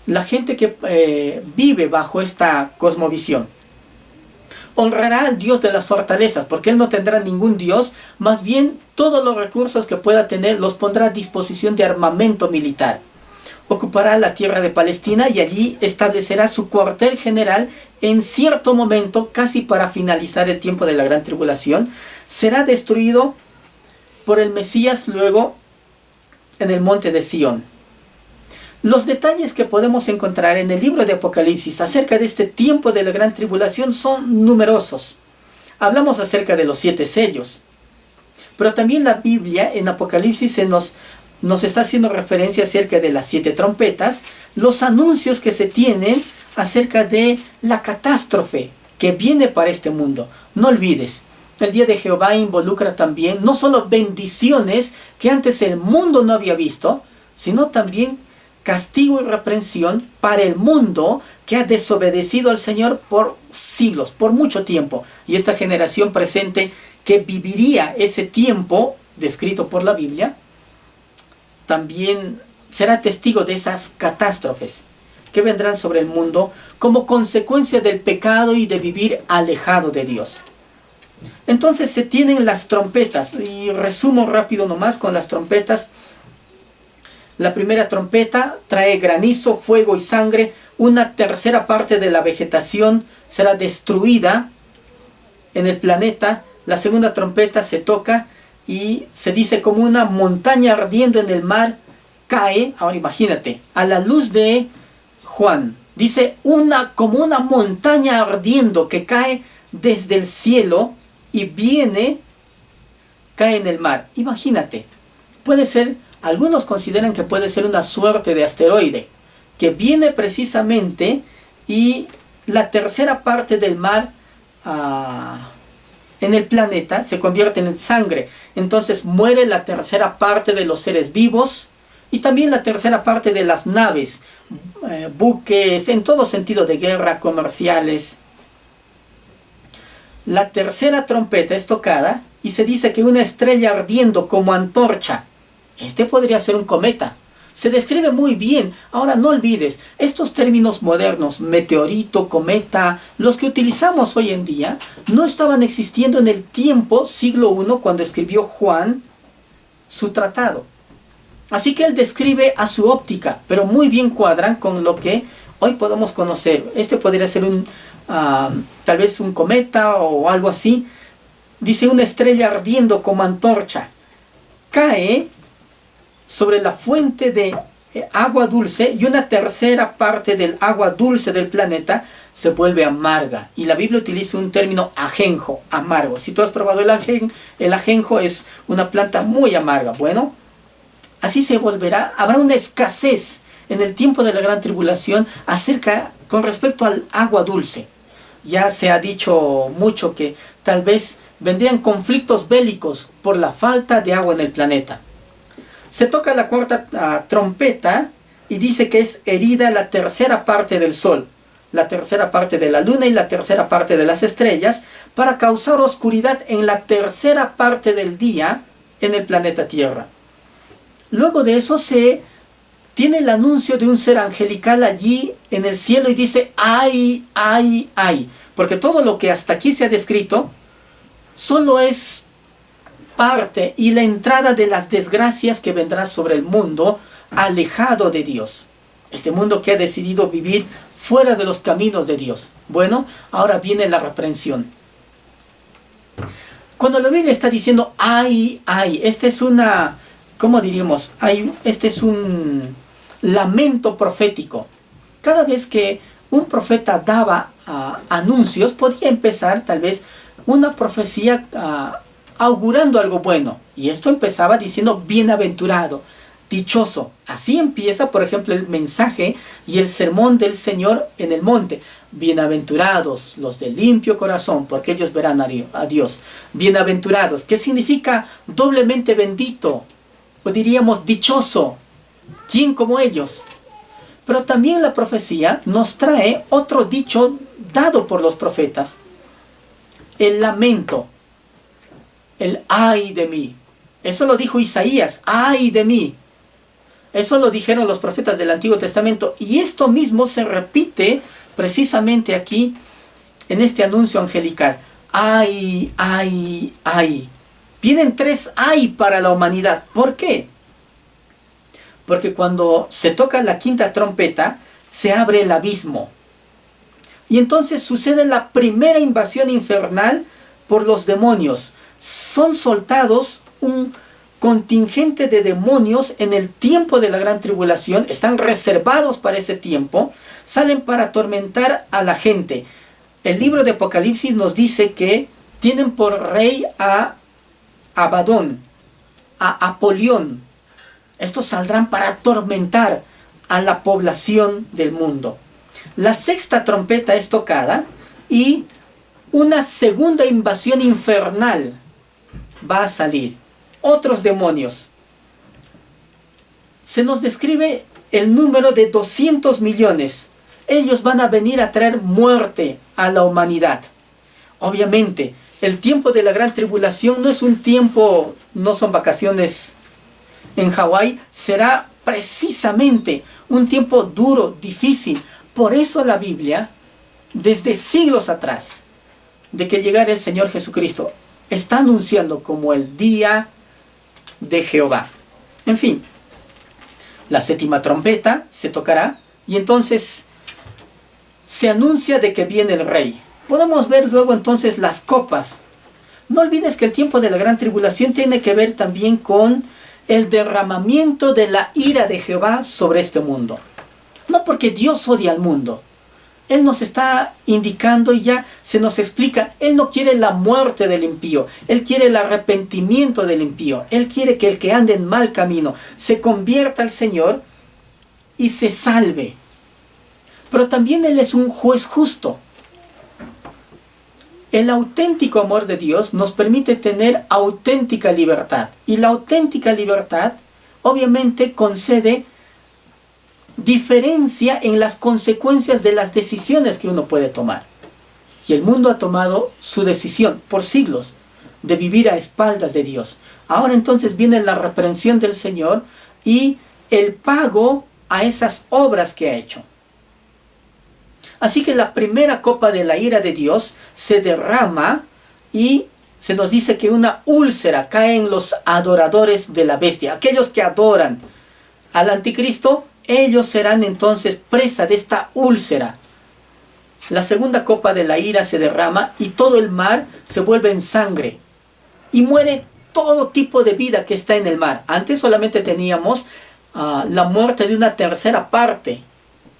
la gente que vive bajo esta cosmovisión. Honrará al Dios de las fortalezas, porque él no tendrá ningún Dios. Más bien, todos los recursos que pueda tener los pondrá a disposición de armamento militar. Ocupará la tierra de Palestina y allí establecerá su cuartel general. En cierto momento, casi para finalizar el tiempo de la gran tribulación, será destruido por el Mesías luego en el monte de Sión. Los detalles que podemos encontrar en el libro de Apocalipsis acerca de este tiempo de la gran tribulación son numerosos. Hablamos acerca de los 7 sellos, pero también la Biblia en Apocalipsis nos está haciendo referencia acerca de las 7 trompetas, los anuncios que se tienen acerca de la catástrofe que viene para este mundo. No olvides, el día de Jehová involucra también no solo bendiciones que antes el mundo no había visto, sino también castigo y reprensión para el mundo que ha desobedecido al Señor por siglos, por mucho tiempo. Y esta generación presente que viviría ese tiempo descrito por la Biblia, también será testigo de esas catástrofes que vendrán sobre el mundo como consecuencia del pecado y de vivir alejado de Dios. Entonces se tienen las trompetas, y resumo rápido nomás con las trompetas. La primera trompeta trae granizo, fuego y sangre. Una tercera parte de la vegetación será destruida en el planeta. La segunda trompeta se toca y se dice como una montaña ardiendo en el mar cae. Ahora imagínate, a la luz de Juan, dice como una montaña ardiendo que cae desde el cielo y cae en el mar. Imagínate, puede ser, algunos consideran que puede ser una suerte de asteroide que viene precisamente y la tercera parte del mar en el planeta se convierte en sangre. Entonces muere la tercera parte de los seres vivos y también la tercera parte de las naves, buques, en todo sentido de guerra, comerciales. La tercera trompeta es tocada y se dice que una estrella ardiendo como antorcha. Este podría ser un cometa. Se describe muy bien. Ahora no olvides, estos términos modernos, meteorito, cometa, los que utilizamos hoy en día, no estaban existiendo en el tiempo, siglo I, cuando escribió Juan su tratado. Así que él describe a su óptica, pero muy bien cuadran con lo que hoy podemos conocer. Este podría ser tal vez un cometa o algo así. Dice una estrella ardiendo como antorcha. Cae sobre la fuente de agua dulce y una tercera parte del agua dulce del planeta se vuelve amarga. Y la Biblia utiliza un término ajenjo, amargo. Si tú has probado el ajenjo es una planta muy amarga. Bueno, así se volverá. Habrá una escasez en el tiempo de la gran tribulación con respecto al agua dulce. Ya se ha dicho mucho que tal vez vendrían conflictos bélicos por la falta de agua en el planeta. Se toca la cuarta trompeta y dice que es herida la tercera parte del sol, la tercera parte de la luna y la tercera parte de las estrellas, para causar oscuridad en la tercera parte del día en el planeta Tierra. Luego de eso se tiene el anuncio de un ser angelical allí en el cielo y dice ¡ay, ay, ay! Porque todo lo que hasta aquí se ha descrito solo es parte y la entrada de las desgracias que vendrá sobre el mundo alejado de Dios. Este mundo que ha decidido vivir fuera de los caminos de Dios. Bueno, ahora viene la reprensión. Cuando la Biblia está diciendo ¡ay, ay! Este es ¿cómo diríamos? Este es un lamento profético. Cada vez que un profeta daba anuncios, podía empezar tal vez una profecía augurando algo bueno. Y esto empezaba diciendo bienaventurado, dichoso. Así empieza, por ejemplo, el mensaje y el sermón del Señor en el monte. Bienaventurados los de limpio corazón, porque ellos verán a Dios. Bienaventurados, ¿qué significa doblemente bendito? O diríamos dichoso. ¿Quién como ellos? Pero también la profecía nos trae otro dicho dado por los profetas. El lamento. El ay de mí. Eso lo dijo Isaías. Ay de mí. Eso lo dijeron los profetas del Antiguo Testamento. Y esto mismo se repite precisamente aquí en este anuncio angelical. Ay, ay, ay. Vienen 3 ay para la humanidad. ¿Por qué? Porque cuando se toca la quinta trompeta, se abre el abismo. Y entonces sucede la primera invasión infernal por los demonios. Son soltados contingente de demonios en el tiempo de la gran tribulación, están reservados para ese tiempo, salen para atormentar a la gente. El libro de Apocalipsis nos dice que tienen por rey a Abadón, a Apolión. Estos saldrán para atormentar a la población del mundo. La sexta trompeta es tocada y una segunda invasión infernal va a salir. Otros demonios. Se nos describe el número de 200 millones. Ellos van a venir a traer muerte a la humanidad. Obviamente, el tiempo de la gran tribulación no es un tiempo, no son vacaciones en Hawái, será precisamente un tiempo duro, difícil. Por eso la Biblia, desde siglos atrás, de que llegara el Señor Jesucristo, está anunciando como el día de Jehová. En fin, la séptima trompeta se tocará y entonces se anuncia de que viene el rey. Podemos ver luego entonces las copas. No olvides que el tiempo de la gran tribulación tiene que ver también con el derramamiento de la ira de Jehová sobre este mundo. No porque Dios odia al mundo. Él nos está indicando y ya se nos explica. Él no quiere la muerte del impío. Él quiere el arrepentimiento del impío. Él quiere que el que ande en mal camino se convierta al Señor y se salve. Pero también Él es un juez justo. El auténtico amor de Dios nos permite tener auténtica libertad. Y la auténtica libertad obviamente concede diferencia en las consecuencias de las decisiones que uno puede tomar. Y el mundo ha tomado su decisión por siglos de vivir a espaldas de Dios. Ahora entonces viene la reprensión del Señor y el pago a esas obras que ha hecho. Así que la primera copa de la ira de Dios se derrama y se nos dice que una úlcera cae en los adoradores de la bestia. Aquellos que adoran al anticristo, ellos serán entonces presa de esta úlcera. La segunda copa de la ira se derrama y todo el mar se vuelve en sangre. Y muere todo tipo de vida que está en el mar. Antes solamente teníamos la muerte de una tercera parte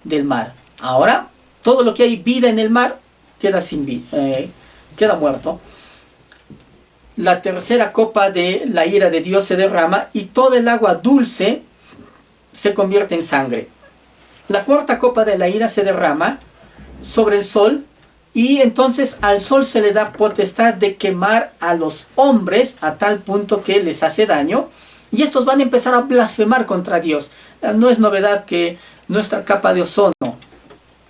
del mar. Ahora todo lo que hay vida en el mar queda queda muerto. La tercera copa de la ira de Dios se derrama y todo el agua dulce se convierte en sangre. La cuarta copa de la ira se derrama sobre el sol y entonces al sol se le da potestad de quemar a los hombres a tal punto que les hace daño y estos van a empezar a blasfemar contra Dios. No es novedad que nuestra capa de ozono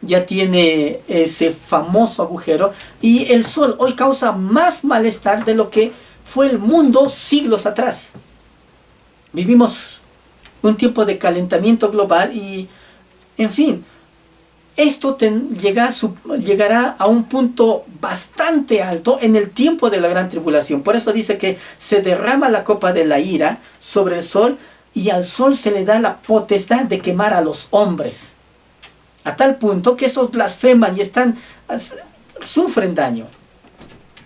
ya tiene ese famoso agujero y el sol hoy causa más malestar de lo que fue el mundo siglos atrás. Vivimos un tiempo de calentamiento global y, en fin, esto llegará a un punto bastante alto en el tiempo de la gran tribulación. Por eso dice que se derrama la copa de la ira sobre el sol y al sol se le da la potestad de quemar a los hombres. A tal punto que estos blasfeman y sufren daño.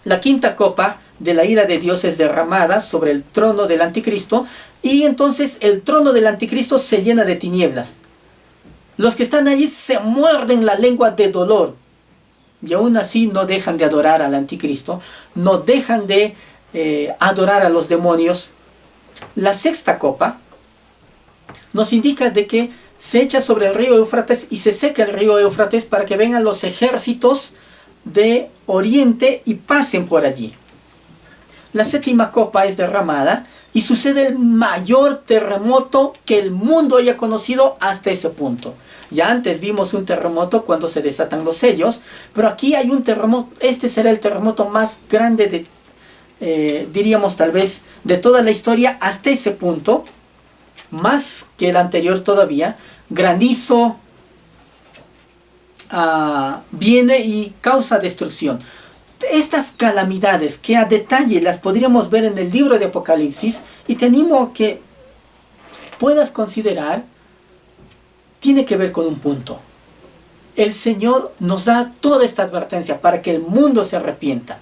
La quinta copa de la ira de Dios es derramada sobre el trono del anticristo y entonces el trono del anticristo se llena de tinieblas. Los que están allí se muerden la lengua de dolor y aún así no dejan de adorar al anticristo, no dejan de adorar a los demonios. La sexta copa nos indica de que se echa sobre el río Éufrates y se seca el río Éufrates para que vengan los ejércitos de Oriente y pasen por allí. La séptima copa es derramada y sucede el mayor terremoto que el mundo haya conocido hasta ese punto. Ya antes vimos un terremoto cuando se desatan los sellos, pero aquí hay un terremoto. Este será el terremoto más grande diríamos tal vez, de toda la historia hasta ese punto. Más que el anterior todavía. Granizo viene y causa destrucción. Estas calamidades que a detalle las podríamos ver en el libro de Apocalipsis, y te animo a que puedas considerar, tiene que ver con un punto. El Señor nos da toda esta advertencia para que el mundo se arrepienta.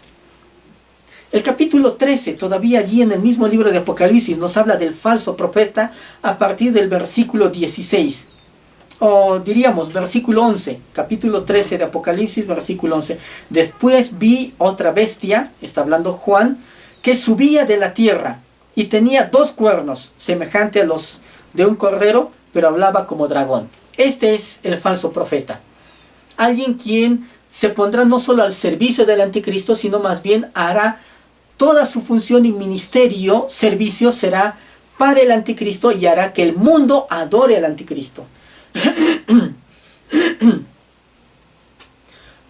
El capítulo 13, todavía allí en el mismo libro de Apocalipsis, nos habla del falso profeta a partir del versículo 16. O diríamos versículo 11, capítulo 13 de Apocalipsis, versículo 11. Después vi otra bestia, está hablando Juan, que subía de la tierra y tenía 2 cuernos, semejante a los de un cordero, pero hablaba como dragón. Este es el falso profeta. Alguien quien se pondrá no solo al servicio del anticristo, sino más bien hará toda su función y ministerio, servicio será para el anticristo y hará que el mundo adore al anticristo.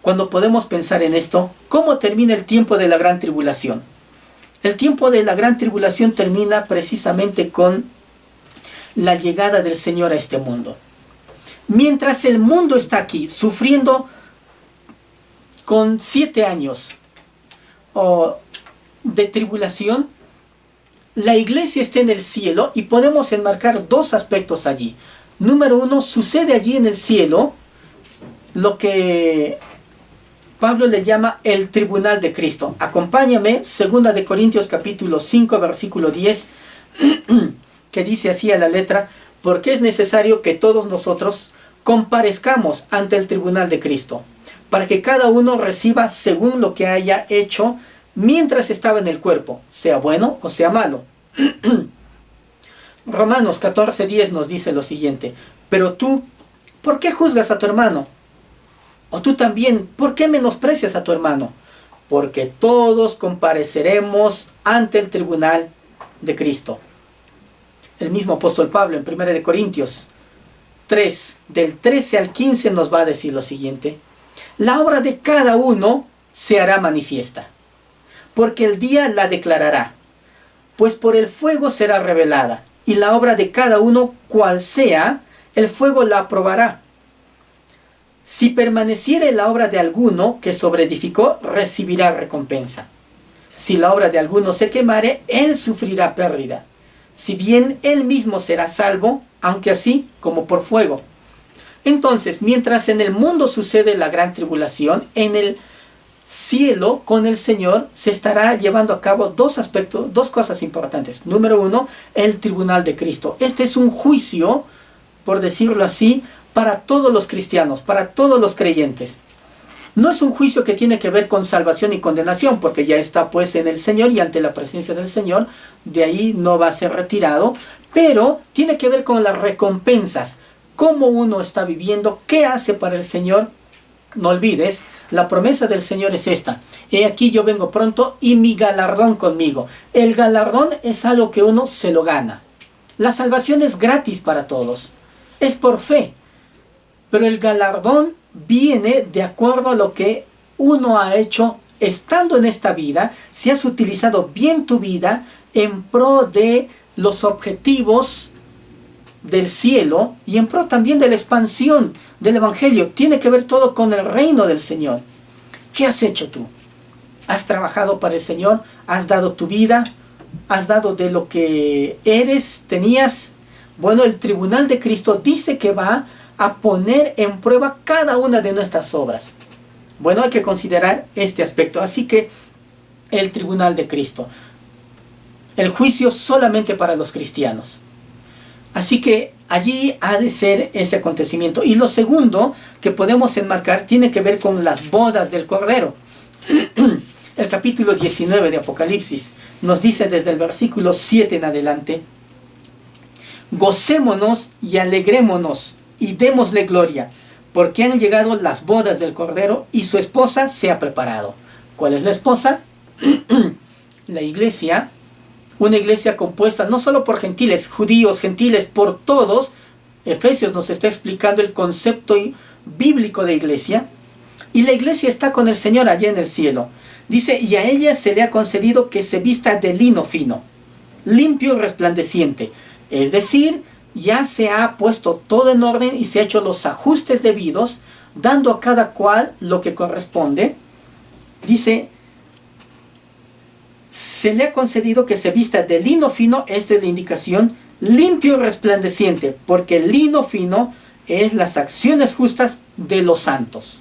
Cuando podemos pensar en esto, ¿cómo termina el tiempo de la gran tribulación? El tiempo de la gran tribulación termina precisamente con la llegada del Señor a este mundo. Mientras el mundo está aquí sufriendo con 7 años de tribulación, la iglesia está en el cielo y podemos enmarcar 2 aspectos allí. Número 1, sucede allí en el cielo lo que Pablo le llama el tribunal de Cristo. Acompáñame, 2 de Corintios capítulo 5, versículo 10, que dice así a la letra: porque es necesario que todos nosotros comparezcamos ante el tribunal de Cristo, para que cada uno reciba según lo que haya hecho mientras estaba en el cuerpo, sea bueno o sea malo. Romanos 14:10 nos dice lo siguiente: pero tú, ¿por qué juzgas a tu hermano? O tú también, ¿por qué menosprecias a tu hermano? Porque todos compareceremos ante el tribunal de Cristo. El mismo apóstol Pablo en 1 de Corintios 3, del 13 al 15 nos va a decir lo siguiente: la obra de cada uno se hará manifiesta, porque el día la declarará, pues por el fuego será revelada, y la obra de cada uno, cual sea, el fuego la aprobará. Si permaneciere la obra de alguno que sobreedificó, recibirá recompensa. Si la obra de alguno se quemare, él sufrirá pérdida, si bien él mismo será salvo, aunque así como por fuego. Entonces, mientras en el mundo sucede la gran tribulación, en el cielo con el Señor se estará llevando a cabo 2 aspectos, 2 cosas importantes. Número 1, el tribunal de Cristo. Este es un juicio, por decirlo así, para todos los cristianos, para todos los creyentes. No es un juicio que tiene que ver con salvación y condenación, porque ya está pues en el Señor y ante la presencia del Señor, de ahí no va a ser retirado, pero tiene que ver con las recompensas, cómo uno está viviendo, qué hace para el Señor. No olvides, la promesa del Señor es esta: he aquí yo vengo pronto y mi galardón conmigo. El galardón es algo que uno se lo gana. La salvación es gratis para todos, es por fe, pero el galardón viene de acuerdo a lo que uno ha hecho estando en esta vida, si has utilizado bien tu vida en pro de los objetivos del cielo y en pro también de la expansión del Evangelio. Tiene que ver todo con el reino del Señor. ¿Qué has hecho tú? ¿Has trabajado para el Señor? ¿Has dado tu vida? ¿Has dado de lo que eres, tenías? Bueno, el tribunal de Cristo dice que va a poner en prueba cada una de nuestras obras. Bueno, hay que considerar este aspecto. Así que el tribunal de Cristo, el juicio solamente para los cristianos. Así que allí ha de ser ese acontecimiento. Y lo segundo que podemos enmarcar tiene que ver con las bodas del Cordero. El capítulo 19 de Apocalipsis nos dice desde el versículo 7 en adelante: gocémonos y alegrémonos y démosle gloria, porque han llegado las bodas del Cordero y su esposa se ha preparado. ¿Cuál es la esposa? La iglesia. Una iglesia compuesta no solo por gentiles, judíos, gentiles, por todos. Efesios nos está explicando el concepto bíblico de iglesia. Y la iglesia está con el Señor allá en el cielo. Dice: y a ella se le ha concedido que se vista de lino fino, limpio y resplandeciente. Es decir, ya se ha puesto todo en orden y se ha hecho los ajustes debidos, dando a cada cual lo que corresponde. Dice: se le ha concedido que se vista de lino fino, esta es la indicación, limpio y resplandeciente, porque el lino fino es las acciones justas de los santos.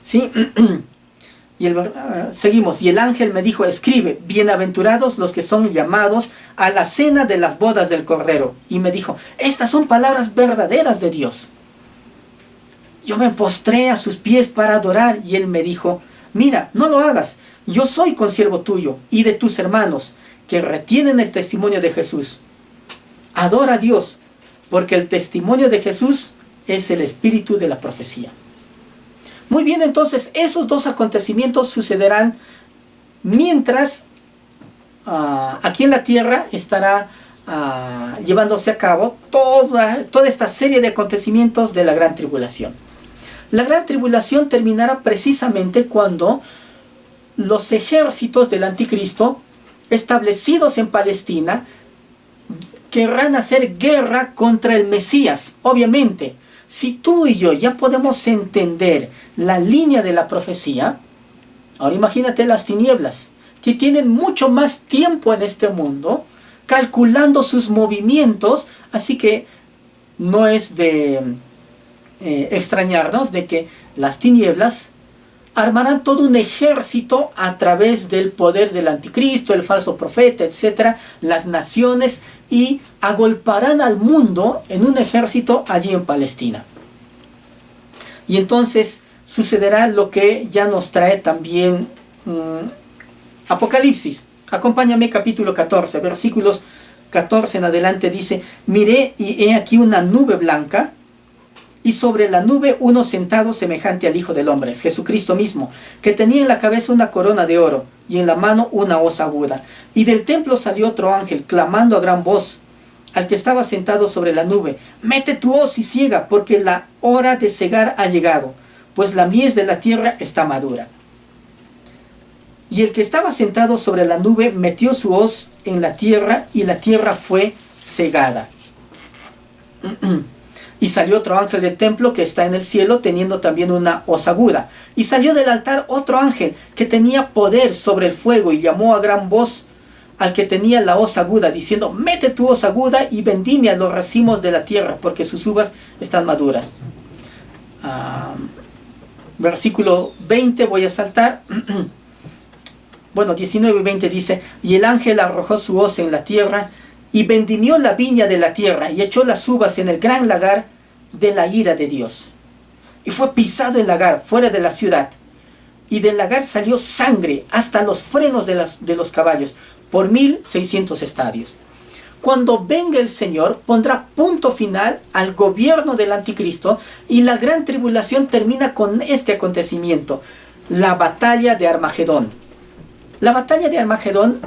¿Sí? Seguimos. Y el ángel me dijo, escribe, bienaventurados los que son llamados a la cena de las bodas del Cordero. Y me dijo, estas son palabras verdaderas de Dios. Yo me postré a sus pies para adorar, y él me dijo, mira, no lo hagas. Yo soy consiervo tuyo y de tus hermanos que retienen el testimonio de Jesús. Adora a Dios, porque el testimonio de Jesús es el espíritu de la profecía. Muy bien, entonces esos dos acontecimientos sucederán mientras aquí en la tierra estará llevándose a cabo toda esta serie de acontecimientos de la gran tribulación. La gran tribulación terminará precisamente cuando los ejércitos del anticristo establecidos en Palestina querrán hacer guerra contra el Mesías. Obviamente, si tú y yo ya podemos entender la línea de la profecía, ahora imagínate las tinieblas, que tienen mucho más tiempo en este mundo, calculando sus movimientos, así que no es de extrañarnos de que las tinieblas armarán todo un ejército a través del poder del anticristo, el falso profeta, etcétera, las naciones, y agolparán al mundo en un ejército allí en Palestina. Y entonces sucederá lo que ya nos trae también Apocalipsis. Acompáñame, capítulo 14, versículos 14 en adelante, dice, miré y he aquí una nube blanca, y sobre la nube uno sentado semejante al Hijo del Hombre, es Jesucristo mismo, que tenía en la cabeza una corona de oro y en la mano una hoz aguda. Y del templo salió otro ángel, clamando a gran voz al que estaba sentado sobre la nube, mete tu hoz y ciega, porque la hora de cegar ha llegado, pues la mies de la tierra está madura. Y el que estaba sentado sobre la nube metió su hoz en la tierra, y la tierra fue cegada. Y salió otro ángel del templo que está en el cielo, teniendo también una hoz aguda. Y salió del altar otro ángel que tenía poder sobre el fuego, y llamó a gran voz al que tenía la hoz aguda, diciendo, mete tu hoz aguda y vendimia los racimos de la tierra, porque sus uvas están maduras. Versículo 20, voy a saltar. Bueno, 19 y 20 dice, y el ángel arrojó su hoz en la tierra, y vendimió la viña de la tierra, y echó las uvas en el gran lagar de la ira de Dios. Y fue pisado el lagar fuera de la ciudad, y del lagar salió sangre hasta los frenos de los caballos, por 1600 estadios. Cuando venga el Señor, pondrá punto final al gobierno del anticristo, y la gran tribulación termina con este acontecimiento, la batalla de Armagedón. La batalla de Armagedón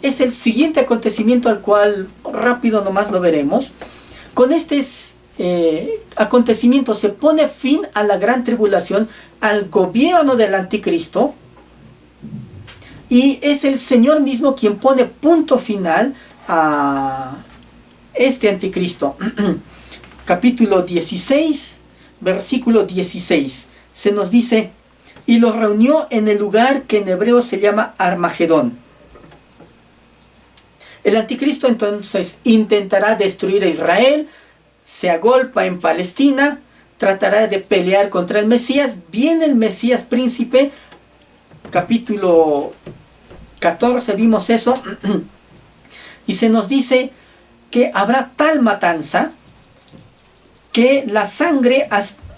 es el siguiente acontecimiento, al cual rápido nomás lo veremos. Con este acontecimiento se pone fin a la gran tribulación, al gobierno del anticristo, y es el Señor mismo quien pone punto final a este anticristo. Capítulo 16, versículo 16, se nos dice, y los reunió en el lugar que en hebreo se llama Armagedón. El anticristo entonces intentará destruir a Israel, se agolpa en Palestina, tratará de pelear contra el Mesías. Viene el Mesías príncipe, capítulo 14 vimos eso, y se nos dice que habrá tal matanza que la sangre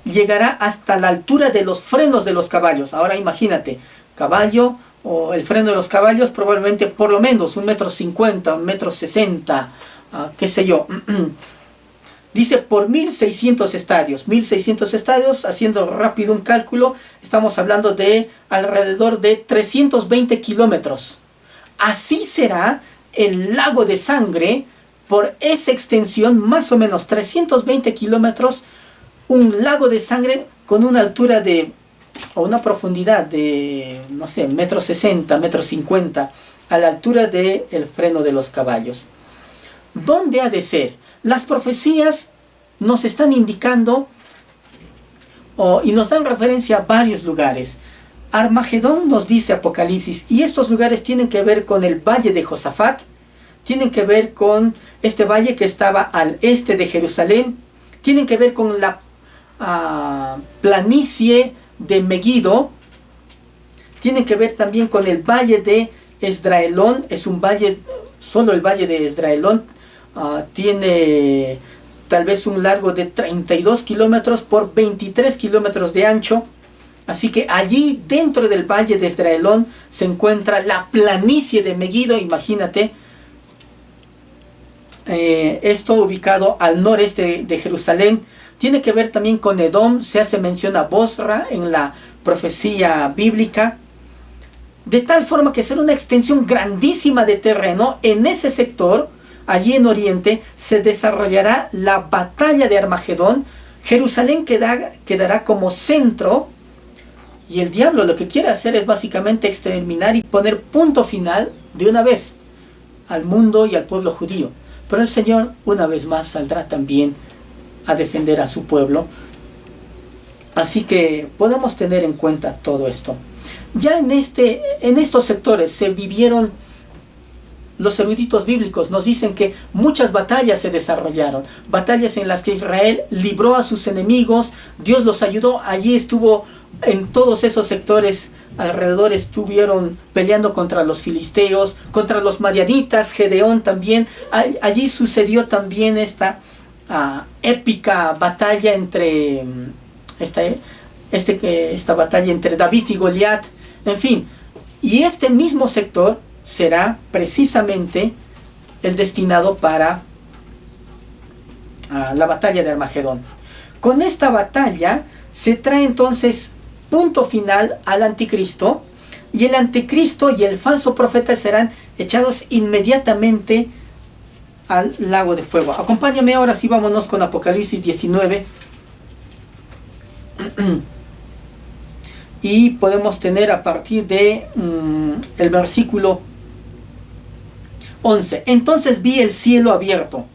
llegará hasta la altura de los frenos de los caballos. Ahora imagínate, caballo, o el freno de los caballos probablemente por lo menos 1,50 m, 1,60 m, qué sé yo. Dice por 1600 estadios. 1600 estadios, haciendo rápido un cálculo, estamos hablando de alrededor de 320 kilómetros. Así será el lago de sangre por esa extensión, más o menos 320 kilómetros, un lago de sangre con una altura o una profundidad de, no sé, 1,60 m, 1,50 m, a la altura del freno de los caballos. ¿Dónde ha de ser? Las profecías nos están indicando y nos dan referencia a varios lugares. Armagedón nos dice Apocalipsis, y estos lugares tienen que ver con el valle de Josafat, tienen que ver con este valle que estaba al este de Jerusalén, tienen que ver con la planicie de Megiddo, tiene que ver también con el valle de Esdraelón. Es un valle, solo el valle de Esdraelón tiene tal vez un largo de 32 kilómetros por 23 kilómetros de ancho. Así que allí dentro del valle de Esdraelón se encuentra la planicie de Meguido, imagínate. Esto ubicado al noreste de Jerusalén. Tiene que ver también con Edom, se hace mención a Bosra en la profecía bíblica. De tal forma que será una extensión grandísima de terreno. En ese sector, allí en Oriente, se desarrollará la batalla de Armagedón. Jerusalén quedará como centro. Y el diablo lo que quiere hacer es básicamente exterminar y poner punto final de una vez al mundo y al pueblo judío. Pero el Señor una vez más saldrá también a defender a su pueblo. Así que podemos tener en cuenta todo esto. Ya en estos sectores se vivieron, los eruditos bíblicos nos dicen que muchas batallas se desarrollaron. Batallas en las que Israel libró a sus enemigos, Dios los ayudó. Allí estuvo, en todos esos sectores alrededor estuvieron peleando contra los filisteos, contra los madianitas, Gedeón también. Allí sucedió también esta épica batalla entre esta batalla entre David y Goliat, en fin. Y este mismo sector será precisamente el destinado para la batalla de Armagedón. Con esta batalla se trae entonces punto final al anticristo, y el anticristo y el falso profeta serán echados inmediatamente al lago de fuego. Acompáñame ahora, sí, vámonos con Apocalipsis 19. Y podemos tener a partir de el versículo 11. Entonces vi el cielo abierto,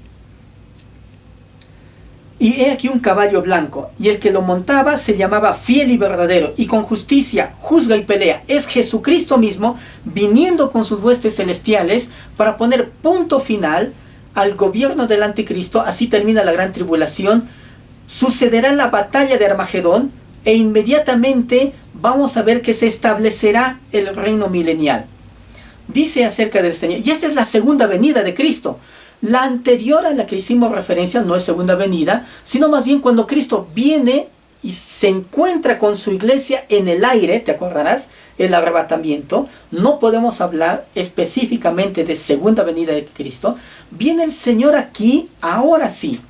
y he aquí un caballo blanco, y el que lo montaba se llamaba Fiel y Verdadero, y con justicia juzga y pelea. Es Jesucristo mismo, viniendo con sus huestes celestiales para poner punto final al gobierno del anticristo. Así termina la gran tribulación. Sucederá la batalla de Armagedón, e inmediatamente vamos a ver que se establecerá el reino milenial. Dice acerca del Señor, y esta es la segunda venida de Cristo. La anterior a la que hicimos referencia no es segunda venida, sino más bien cuando Cristo viene y se encuentra con su iglesia en el aire. Te acordarás, el arrebatamiento. No podemos hablar específicamente de segunda venida de Cristo. Viene el Señor aquí, ahora sí,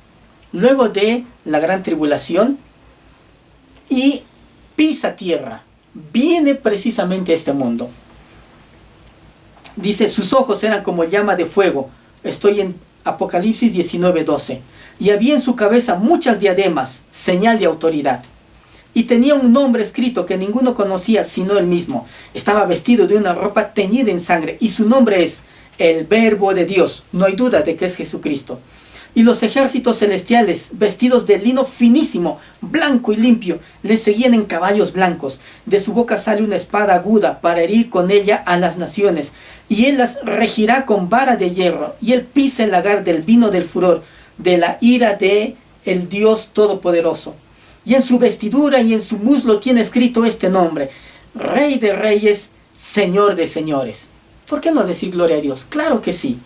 luego de la gran tribulación, y pisa tierra. Viene precisamente a este mundo. Dice, sus ojos eran como llama de fuego. Estoy en Apocalipsis 19:12. Y había en su cabeza muchas diademas, señal de autoridad. Y tenía un nombre escrito que ninguno conocía sino él mismo. Estaba vestido de una ropa teñida en sangre, y su nombre es el Verbo de Dios. No hay duda de que es Jesucristo. Y los ejércitos celestiales, vestidos de lino finísimo, blanco y limpio, le seguían en caballos blancos. De su boca sale una espada aguda para herir con ella a las naciones. Y él las regirá con vara de hierro. Y él pisa el lagar del vino del furor, de la ira de el Dios Todopoderoso. Y en su vestidura y en su muslo tiene escrito este nombre: Rey de Reyes, Señor de Señores. ¿Por qué no decir gloria a Dios? Claro que sí.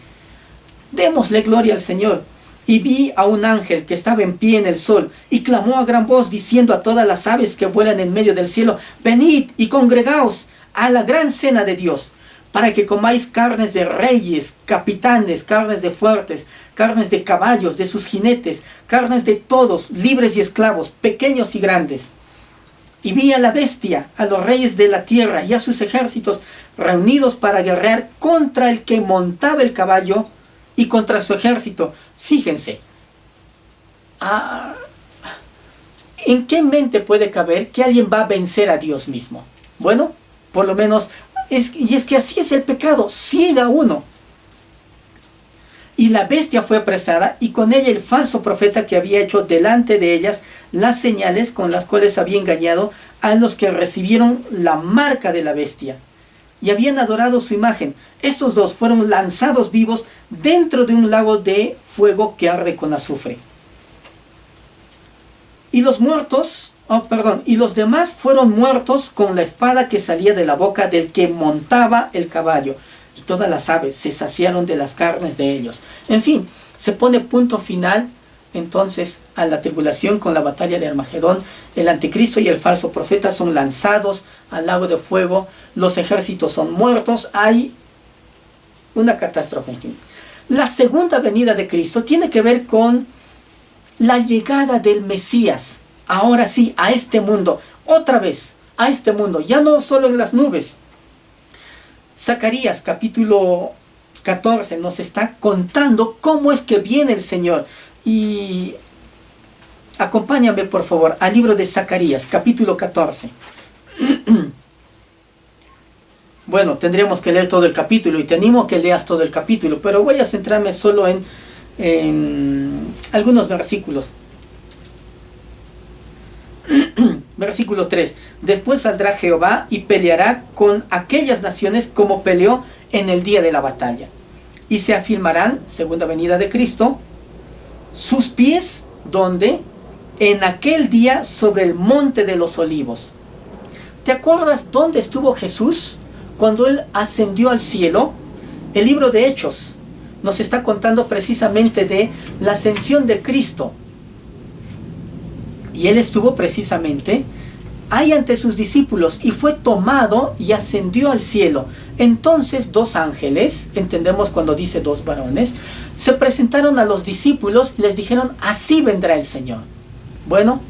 Démosle gloria al Señor. Y vi a un ángel que estaba en pie en el sol, y clamó a gran voz diciendo a todas las aves que vuelan en medio del cielo: venid y congregaos a la gran cena de Dios, para que comáis carnes de reyes, capitanes, carnes de fuertes, carnes de caballos, de sus jinetes, carnes de todos, libres y esclavos, pequeños y grandes. Y vi a la bestia, a los reyes de la tierra y a sus ejércitos reunidos para guerrear contra el que montaba el caballo y contra su ejército. Fíjense, ¿en qué mente puede caber que alguien va a vencer a Dios mismo? Bueno, por lo menos, y es que así es el pecado, ciega a uno. Y la bestia fue apresada, y con ella el falso profeta que había hecho delante de ellas las señales con las cuales había engañado a los que recibieron la marca de la bestia y habían adorado su imagen. Estos dos fueron lanzados vivos dentro de un lago de fuego que arde con azufre. Y los muertos y los demás fueron muertos con la espada que salía de la boca del que montaba el caballo. Y todas las aves se saciaron de las carnes de ellos. En fin, se pone punto final entonces a la tribulación con la batalla de Armagedón. El anticristo y el falso profeta son lanzados al lago de fuego. Los ejércitos son muertos. Hay una catástrofe. La segunda venida de Cristo tiene que ver con la llegada del Mesías. Ahora sí, a este mundo. Otra vez, a este mundo. Ya no solo en las nubes. Zacarías capítulo 14 nos está contando cómo es que viene el Señor. Y acompáñame por favor al libro de Zacarías capítulo 14. Bueno, tendremos que leer todo el capítulo y te animo a que leas todo el capítulo, pero voy a centrarme solo en algunos versículos. Versículo 3. Después saldrá Jehová y peleará con aquellas naciones como peleó en el día de la batalla. Y se afirmarán, segunda venida de Cristo, sus pies, ¿dónde? En aquel día sobre el monte de los olivos. ¿Te acuerdas dónde estuvo Jesús cuando Él ascendió al cielo? El libro de Hechos nos está contando precisamente de la ascensión de Cristo. Y Él estuvo precisamente ahí ante sus discípulos y fue tomado y ascendió al cielo. Entonces dos ángeles, entendemos cuando dice dos varones, se presentaron a los discípulos y les dijeron: así vendrá el Señor. Bueno,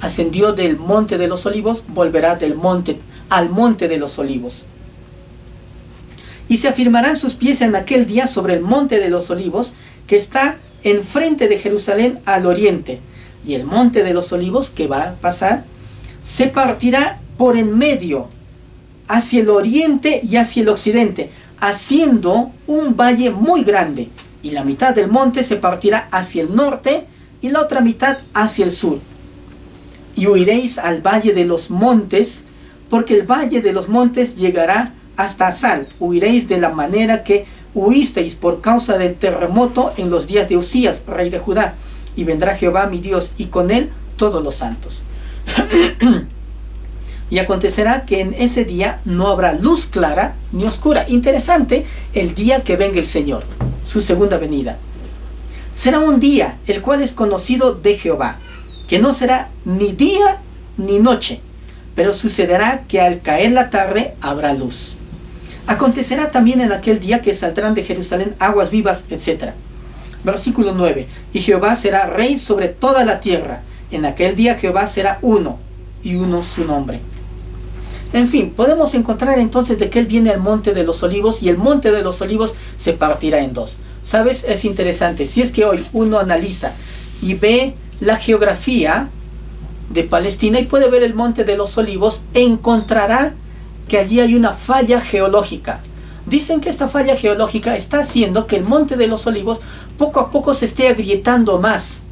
ascendió del monte de los olivos, volverá del monte al monte de los olivos. Y se afirmarán sus pies en aquel día sobre el monte de los olivos, que está enfrente de Jerusalén al oriente. Y el monte de los olivos que va a pasar se partirá por en medio hacia el oriente y hacia el occidente, haciendo un valle muy grande. Y la mitad del monte se partirá hacia el norte y la otra mitad hacia el sur. Y huiréis al valle de los montes, porque el valle de los montes llegará hasta Asal. Huiréis de la manera que huisteis por causa del terremoto en los días de Usías, rey de Judá. Y vendrá Jehová mi Dios, y con él todos los santos. Y acontecerá que en ese día no habrá luz clara ni oscura. Interesante, el día que venga el Señor, su segunda venida. Será un día el cual es conocido de Jehová, que no será ni día ni noche, pero sucederá que al caer la tarde habrá luz. Acontecerá también en aquel día que saldrán de Jerusalén aguas vivas, etc. Versículo 9. Y Jehová será rey sobre toda la tierra. En aquel día Jehová será uno, y uno su nombre. En fin, podemos encontrar entonces de que Él viene al monte de los olivos, y el monte de los olivos se partirá en dos. ¿Sabes? Es interesante. Si es que hoy uno analiza y ve la geografía de Palestina y puede ver el monte de los olivos, encontrará que allí hay una falla geológica. Dicen que esta falla geológica está haciendo que el monte de los olivos poco a poco se esté agrietando más.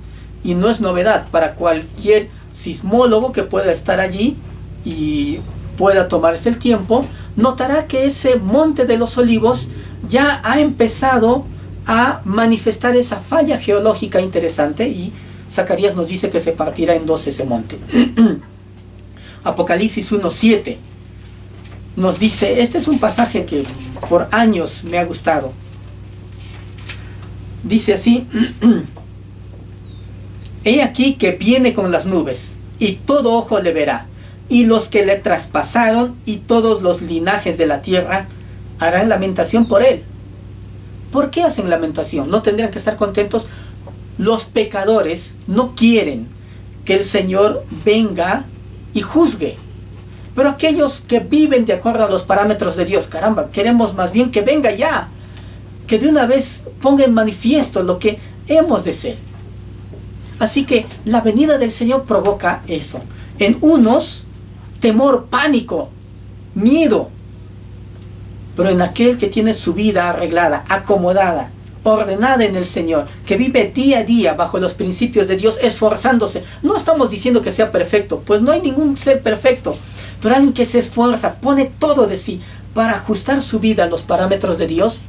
Y no es novedad para cualquier sismólogo que pueda estar allí y pueda tomarse el tiempo, notará que ese monte de los olivos ya ha empezado a manifestar esa falla geológica interesante, y Zacarías nos dice que se partirá en dos ese monte. Apocalipsis 1:7 nos dice, este es un pasaje que por años me ha gustado. Dice así: he aquí que viene con las nubes, y todo ojo le verá, y los que le traspasaron y todos los linajes de la tierra harán lamentación por él. ¿Por qué hacen lamentación? ¿No tendrían que estar contentos? Los pecadores no quieren que el Señor venga y juzgue. Pero aquellos que viven de acuerdo a los parámetros de Dios, caramba, queremos más bien que venga ya, que de una vez ponga en manifiesto lo que hemos de ser. Así que la venida del Señor provoca eso. En unos, temor, pánico, miedo. Pero en aquel que tiene su vida arreglada, acomodada, ordenada en el Señor, que vive día a día bajo los principios de Dios, esforzándose. No estamos diciendo que sea perfecto, pues no hay ningún ser perfecto, pero alguien que se esfuerza, pone todo de sí para ajustar su vida a los parámetros de Dios.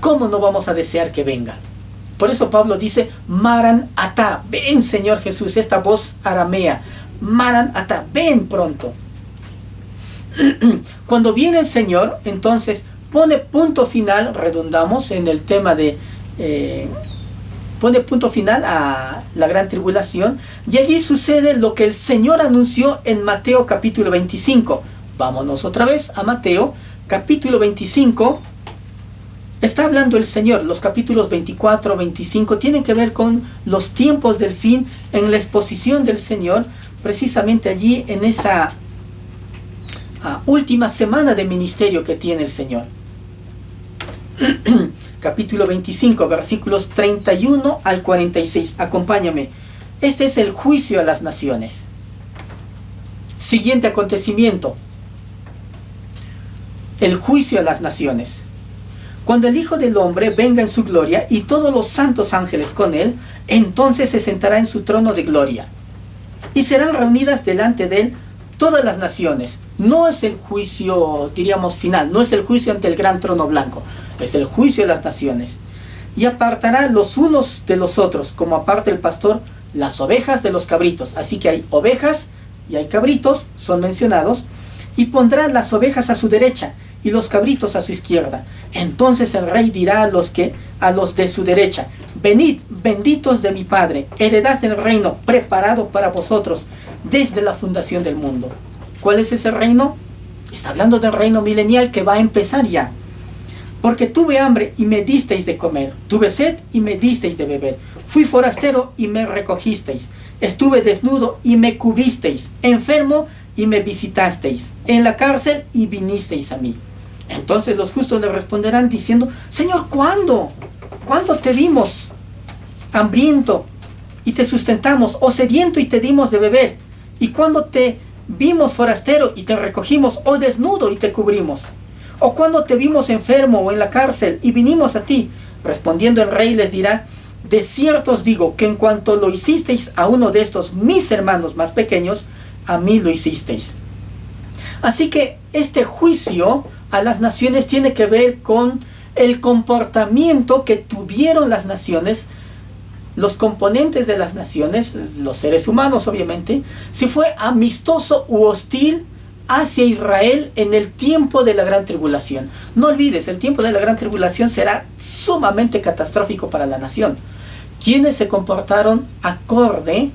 ¿Cómo no vamos a desear que venga? Por eso Pablo dice, Maran Atá, ven Señor Jesús, esta voz aramea, Maran Atá, ven pronto. Cuando viene el Señor, entonces pone punto final, redundamos en el tema de... pone punto final a la gran tribulación, y allí sucede lo que el Señor anunció en Mateo capítulo 25. Vámonos otra vez a Mateo capítulo 25. Está hablando el Señor. Los capítulos 24, 25 tienen que ver con los tiempos del fin, en la exposición del Señor, precisamente allí en esa última semana de ministerio que tiene el Señor. Capítulo 25, versículos 31 al 46. Acompáñame. Este es el juicio a las naciones. Siguiente acontecimiento. El juicio a las naciones. Cuando el Hijo del Hombre venga en su gloria y todos los santos ángeles con él, entonces se sentará en su trono de gloria. Y serán reunidas delante de él todas las naciones. No es el juicio, diríamos, final. No es el juicio ante el gran trono blanco. Es el juicio de las naciones. Y apartará los unos de los otros, como aparta el pastor las ovejas de los cabritos. Así que hay ovejas y hay cabritos, son mencionados. Y pondrá las ovejas a su derecha y los cabritos a su izquierda. Entonces el rey dirá a los de su derecha: venid, benditos de mi Padre, heredad del reino preparado para vosotros desde la fundación del mundo. ¿Cuál es ese reino? Está hablando del reino milenial que va a empezar ya. Porque tuve hambre y me disteis de comer, tuve sed y me disteis de beber, fui forastero y me recogisteis, estuve desnudo y me cubristeis, enfermo y me visitasteis, en la cárcel y vinisteis a mí. Entonces los justos le responderán diciendo: Señor, ¿cuándo? ¿Cuándo te vimos hambriento y te sustentamos, o sediento y te dimos de beber? ¿Y cuándo te vimos forastero y te recogimos, o desnudo y te cubrimos? ¿O cuando te vimos enfermo o en la cárcel y vinimos a ti? Respondiendo el rey les dirá: de cierto os digo que en cuanto lo hicisteis a uno de estos mis hermanos más pequeños, a mí lo hicisteis. Así que este juicio a las naciones tiene que ver con el comportamiento que tuvieron las naciones, los componentes de las naciones, los seres humanos obviamente, si fue amistoso u hostil hacia Israel en el tiempo de la gran tribulación. No olvides, el tiempo de la gran tribulación será sumamente catastrófico para la nación. Quienes se comportaron acorde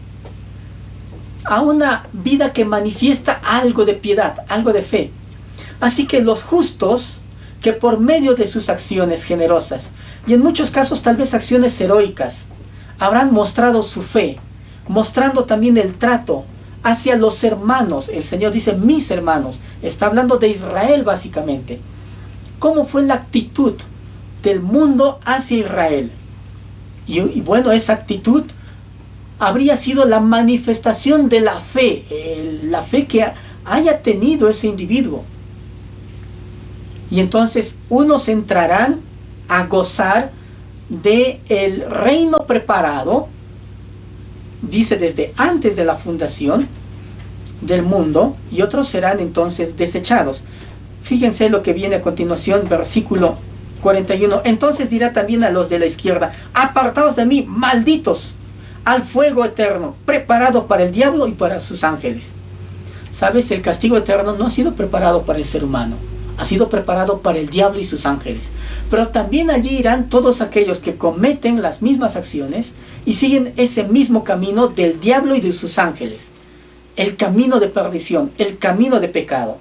a una vida que manifiesta algo de piedad, algo de fe. Así que los justos, que por medio de sus acciones generosas, y en muchos casos tal vez acciones heroicas, habrán mostrado su fe, mostrando también el trato hacia los hermanos. El Señor dice mis hermanos, está hablando de Israel básicamente. ¿Cómo fue la actitud del mundo hacia Israel? Y bueno, esa actitud habría sido la manifestación de la fe que haya tenido ese individuo. Y entonces unos entrarán a gozar del reino preparado, dice desde antes de la fundación del mundo, y otros serán entonces desechados. Fíjense lo que viene a continuación, versículo 41. Entonces dirá también a los de la izquierda: apartaos de mí, malditos, al fuego eterno, preparado para el diablo y para sus ángeles. ¿Sabes? El castigo eterno no ha sido preparado para el ser humano, ha sido preparado para el diablo y sus ángeles. Pero también allí irán todos aquellos que cometen las mismas acciones y siguen ese mismo camino del diablo y de sus ángeles. El camino de perdición, el camino de pecado.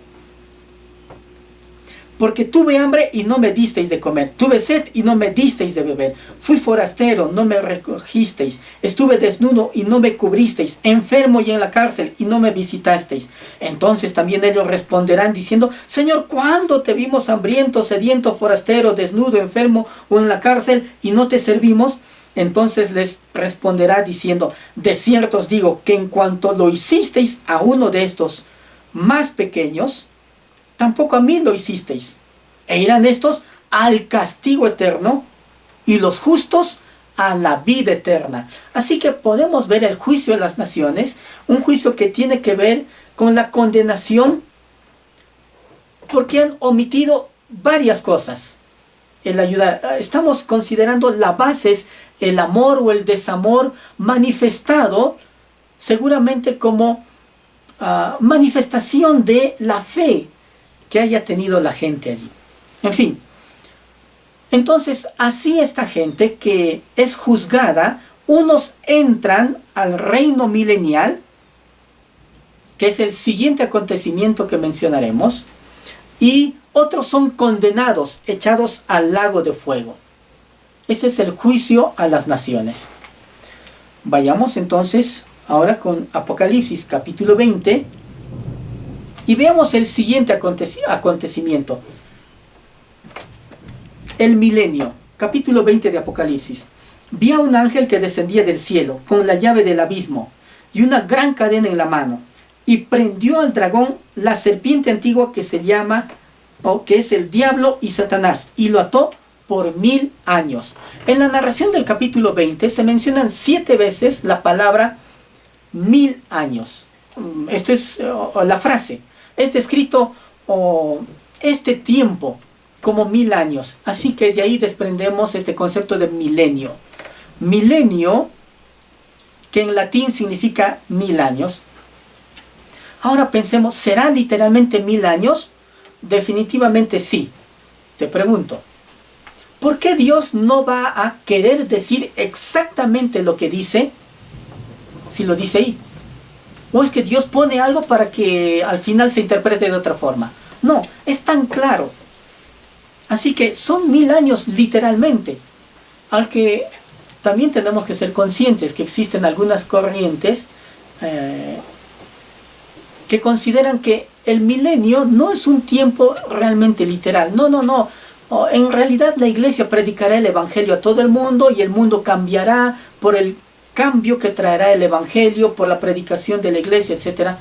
Porque tuve hambre y no me disteis de comer, tuve sed y no me disteis de beber, fui forastero, no me recogisteis, estuve desnudo y no me cubristeis, enfermo y en la cárcel y no me visitasteis. Entonces también ellos responderán diciendo: Señor, ¿cuándo te vimos hambriento, sediento, forastero, desnudo, enfermo o en la cárcel y no te servimos? Entonces les responderá diciendo: de cierto os digo que en cuanto lo hicisteis a uno de estos más pequeños, tampoco a mí lo hicisteis. E irán estos al castigo eterno y los justos a la vida eterna. Así que podemos ver el juicio de las naciones, un juicio que tiene que ver con la condenación porque han omitido varias cosas. el ayudar. Estamos considerando la base, es el amor o el desamor manifestado seguramente como manifestación de la fe que haya tenido la gente allí. En fin, entonces así esta gente que es juzgada, unos entran al reino milenial, que es el siguiente acontecimiento que mencionaremos, y otros son condenados, echados al lago de fuego. Este es el juicio a las naciones. Vayamos entonces ahora con Apocalipsis capítulo 20 y veamos el siguiente acontecimiento. El milenio, capítulo 20 de Apocalipsis. Vi a un ángel que descendía del cielo con la llave del abismo y una gran cadena en la mano, y prendió al dragón, la serpiente antigua que se llama, que es el diablo y Satanás, y lo ató por 1000 años. En la narración del capítulo 20 se mencionan 7 veces la palabra 1000 años. Esto es la frase. Es descrito este tiempo como 1000 años. Así que de ahí desprendemos este concepto de milenio. Milenio, que en latín significa 1000 años. Ahora pensemos, ¿será literalmente 1000 años? Definitivamente sí. Te pregunto, ¿por qué Dios no va a querer decir exactamente lo que dice si lo dice ahí? ¿O es que Dios pone algo para que al final se interprete de otra forma? No, es tan claro. Así que son 1000 años literalmente. Al que también tenemos que ser conscientes que existen algunas corrientes que consideran que el milenio no es un tiempo realmente literal. No. En realidad la iglesia predicará el evangelio a todo el mundo y el mundo cambiará por el cambio que traerá el evangelio, por la predicación de la iglesia, etc.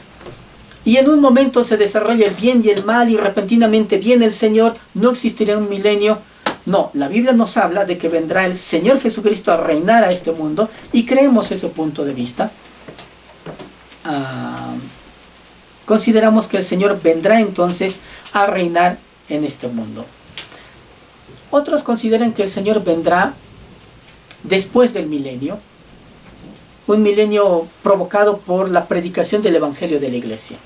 Y en un momento se desarrolla el bien y el mal y repentinamente viene el Señor. No existirá un milenio. No, la Biblia nos habla de que vendrá el Señor Jesucristo a reinar a este mundo y creemos ese punto de vista. Consideramos que el Señor vendrá entonces a reinar en este mundo. Otros consideran que el Señor vendrá después del milenio, un milenio provocado por la predicación del Evangelio de la Iglesia.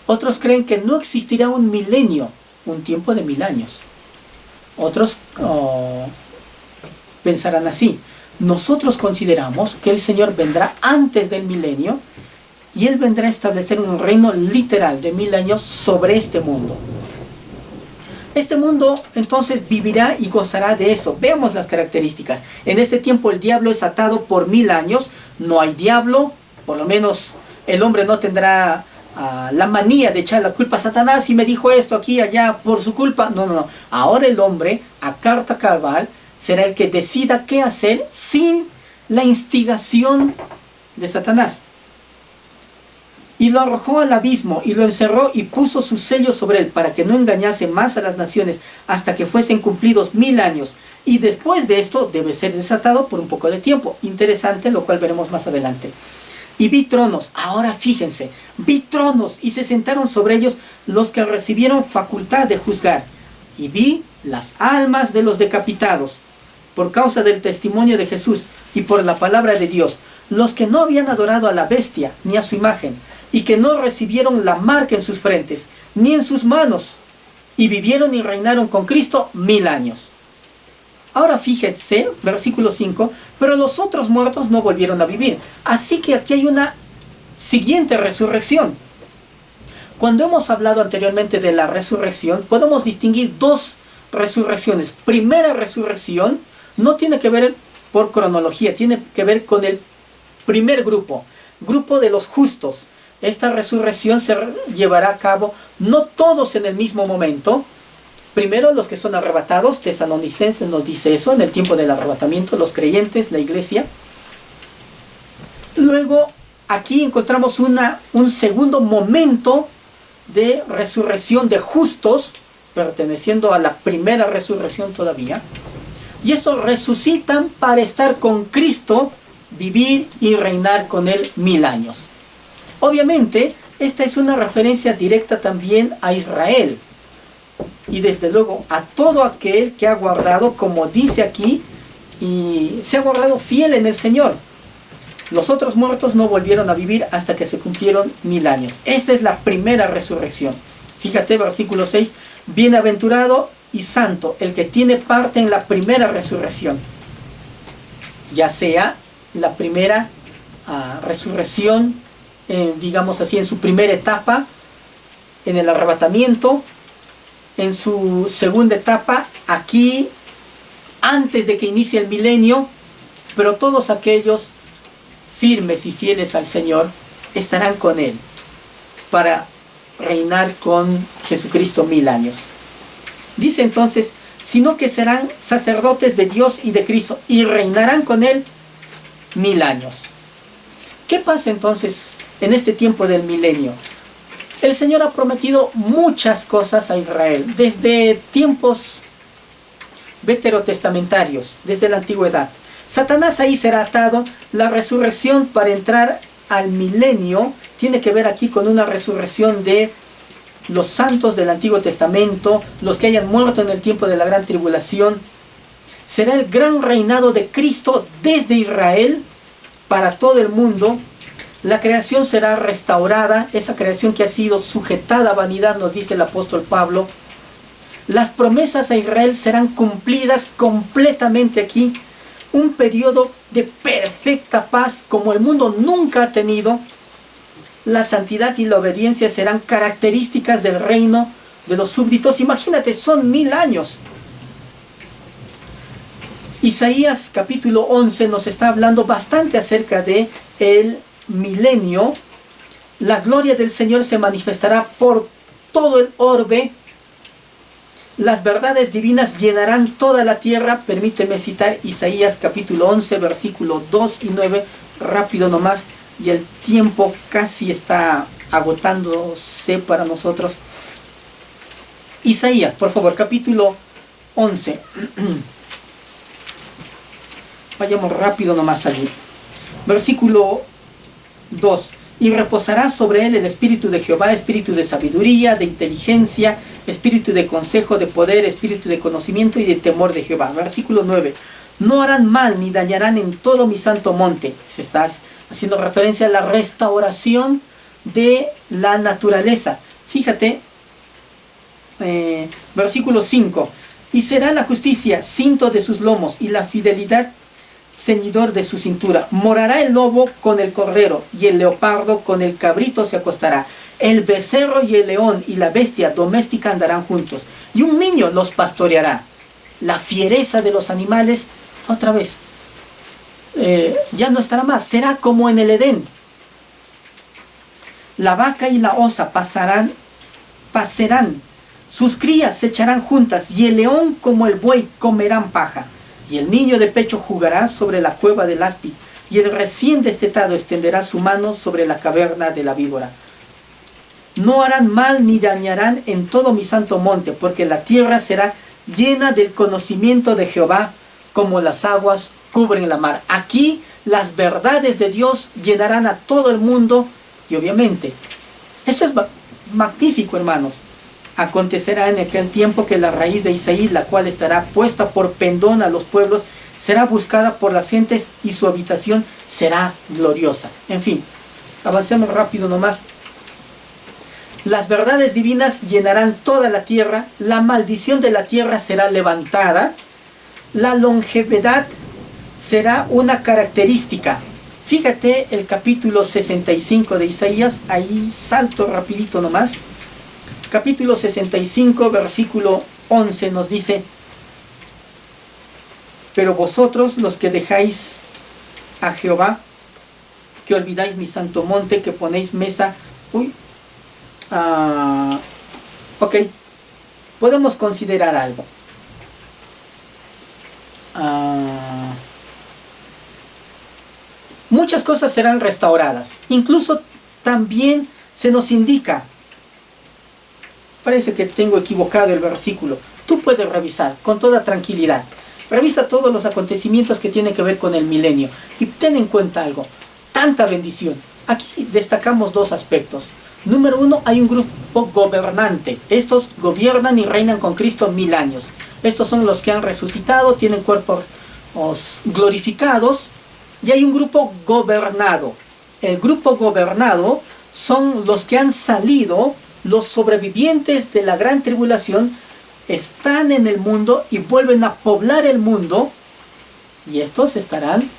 Otros creen que no existirá un milenio, un tiempo de 1000 años. Otros pensarán así. Nosotros consideramos que el Señor vendrá antes del milenio y Él vendrá a establecer un reino literal de 1000 años sobre este mundo. Este mundo entonces vivirá y gozará de eso. Veamos las características. En ese tiempo el diablo es atado por 1000 años. No hay diablo, por lo menos el hombre no tendrá la manía de echar la culpa a Satanás y me dijo esto aquí, allá, por su culpa. No. Ahora el hombre, a carta cabal, será el que decida qué hacer sin la instigación de Satanás. Y lo arrojó al abismo y lo encerró y puso su sello sobre él para que no engañase más a las naciones hasta que fuesen cumplidos 1000 años. Y después de esto debe ser desatado por un poco de tiempo. Interesante, lo cual veremos más adelante. Y vi tronos, ahora fíjense, vi tronos y se sentaron sobre ellos los que recibieron facultad de juzgar. Y vi las almas de los decapitados por causa del testimonio de Jesús y por la palabra de Dios, los que no habían adorado a la bestia ni a su imagen, y que no recibieron la marca en sus frentes, ni en sus manos, y vivieron y reinaron con Cristo 1000 años. Ahora fíjense, versículo 5, pero los otros muertos no volvieron a vivir. Así que aquí hay una siguiente resurrección. Cuando hemos hablado anteriormente de la resurrección, podemos distinguir dos resurrecciones. Primera resurrección no tiene que ver por cronología, tiene que ver con el primer grupo de los justos. Esta resurrección se llevará a cabo no todos en el mismo momento. Primero los que son arrebatados, Tesalonicenses nos dice eso, en el tiempo del arrebatamiento, los creyentes, la iglesia. Luego aquí encontramos un segundo momento de resurrección de justos, perteneciendo a la primera resurrección todavía. Y estos resucitan para estar con Cristo, vivir y reinar con Él 1000 años. Obviamente, esta es una referencia directa también a Israel. y desde luego a todo aquel que ha guardado, como dice aquí, y se ha guardado fiel en el Señor. Los otros muertos no volvieron a vivir hasta que se cumplieron 1000 años. Esta es la primera resurrección. Fíjate, versículo 6, bienaventurado y santo el que tiene parte en la primera resurrección. Ya sea la primera resurrección, digamos así, en su primera etapa, en el arrebatamiento, en su segunda etapa, aquí, antes de que inicie el milenio, pero todos aquellos firmes y fieles al Señor estarán con Él para reinar con Jesucristo 1000 años. Dice entonces, sino que serán sacerdotes de Dios y de Cristo y reinarán con Él 1000 años. ¿Qué pasa entonces en este tiempo del milenio? El Señor ha prometido muchas cosas a Israel, desde tiempos veterotestamentarios, desde la antigüedad. Satanás ahí será atado. La resurrección para entrar al milenio tiene que ver aquí con una resurrección de los santos del Antiguo Testamento, los que hayan muerto en el tiempo de la gran tribulación. Será el gran reinado de Cristo desde Israel para todo el mundo. La creación será restaurada, esa creación que ha sido sujetada a vanidad, nos dice el apóstol Pablo. Las promesas a Israel serán cumplidas completamente aquí. Un periodo de perfecta paz como el mundo nunca ha tenido. La santidad y la obediencia serán características del reino de los súbditos. Imagínate, son 1000 años. Isaías capítulo 11 nos está hablando bastante acerca de el milenio. La gloria del Señor se manifestará por todo el orbe. Las verdades divinas llenarán toda la tierra. Permíteme citar Isaías capítulo 11, versículo 2 y 9, rápido nomás, y el tiempo casi está agotándose para nosotros. Isaías, por favor, capítulo 11. Vayamos rápido nomás allí. Versículo 2. Y reposará sobre él el espíritu de Jehová, espíritu de sabiduría, de inteligencia, espíritu de consejo, de poder, espíritu de conocimiento y de temor de Jehová. Versículo 9. No harán mal ni dañarán en todo mi santo monte. Se está haciendo referencia a la restauración de la naturaleza. Fíjate, versículo 5. Y será la justicia cinto de sus lomos y la fidelidad ceñidor de su cintura. Morará el lobo con el cordero y el leopardo con el cabrito se acostará. El becerro y el león y la bestia doméstica andarán juntos. Y un niño los pastoreará. La fiereza de los animales, otra vez, ya no estará más. Será como en el Edén. La vaca y la osa pacerán. Sus crías se echarán juntas y el león como el buey comerán paja. Y el niño de pecho jugará sobre la cueva del áspid, y el recién destetado extenderá su mano sobre la caverna de la víbora. No harán mal ni dañarán en todo mi santo monte, porque la tierra será llena del conocimiento de Jehová, como las aguas cubren la mar. Aquí las verdades de Dios llenarán a todo el mundo, y obviamente, esto es magnífico, hermanos. Acontecerá en aquel tiempo que la raíz de Isaí, la cual estará puesta por pendón a los pueblos, será buscada por las gentes y su habitación será gloriosa. En fin, avancemos rápido nomás. Las verdades divinas llenarán toda la tierra, la maldición de la tierra será levantada, la longevidad será una característica. Fíjate el capítulo 65 de Isaías, ahí salto rapidito nomás. Capítulo 65, versículo 11 nos dice: pero vosotros los que dejáis a Jehová, que olvidáis mi santo monte, que ponéis mesa. Ok, podemos considerar algo. Muchas cosas serán restauradas. Incluso también se nos indica, parece que tengo equivocado el versículo. Tú puedes revisar con toda tranquilidad. Revisa todos los acontecimientos que tienen que ver con el milenio. Y ten en cuenta algo. Tanta bendición. Aquí destacamos dos aspectos. Número uno, hay un grupo gobernante. Estos gobiernan y reinan con Cristo 1000 años. Estos son los que han resucitado, tienen cuerpos glorificados. Y hay un grupo gobernado. El grupo gobernado son los que han salido, los sobrevivientes de la gran tribulación, están en el mundo y vuelven a poblar el mundo. Y estos estarán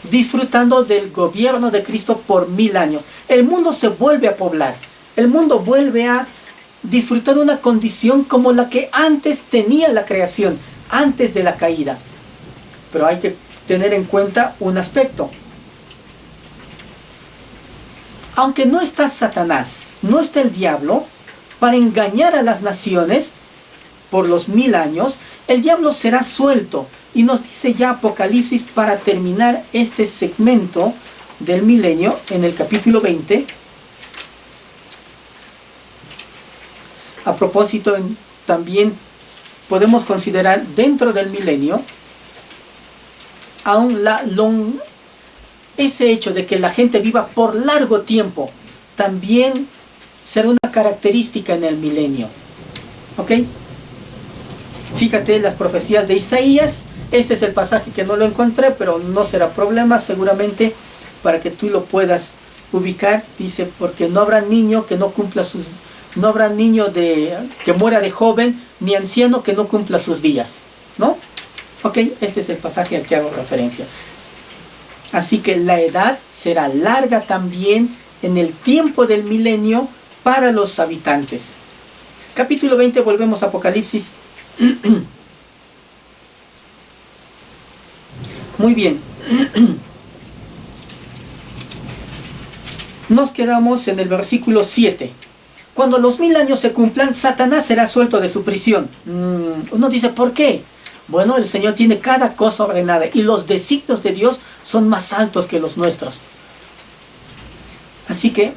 disfrutando del gobierno de Cristo por 1000 años. El mundo se vuelve a poblar. El mundo vuelve a disfrutar una condición como la que antes tenía la creación, antes de la caída. Pero hay que tener en cuenta un aspecto. Aunque no está Satanás, no está el diablo, para engañar a las naciones por los 1000 años, el diablo será suelto. Y nos dice ya Apocalipsis, para terminar este segmento del milenio, en el capítulo 20. A propósito, también podemos considerar dentro del milenio, aún ese hecho de que la gente viva por largo tiempo, también será una característica en el milenio. ¿Ok? Fíjate las profecías de Isaías. Este es el pasaje que no lo encontré, pero no será problema, seguramente, para que tú lo puedas ubicar. Dice, porque no habrá niño que no cumpla sus... No habrá niño que muera de joven, ni anciano que no cumpla sus días. ¿No? Ok, este es el pasaje al que hago referencia. Así que la edad será larga también en el tiempo del milenio para los habitantes. Capítulo 20, volvemos a Apocalipsis. Muy bien. Nos quedamos en el versículo 7. Cuando los 1000 años se cumplan, Satanás será suelto de su prisión. Uno dice, ¿por qué? Bueno, el Señor tiene cada cosa ordenada y los designios de Dios son más altos que los nuestros. Así que,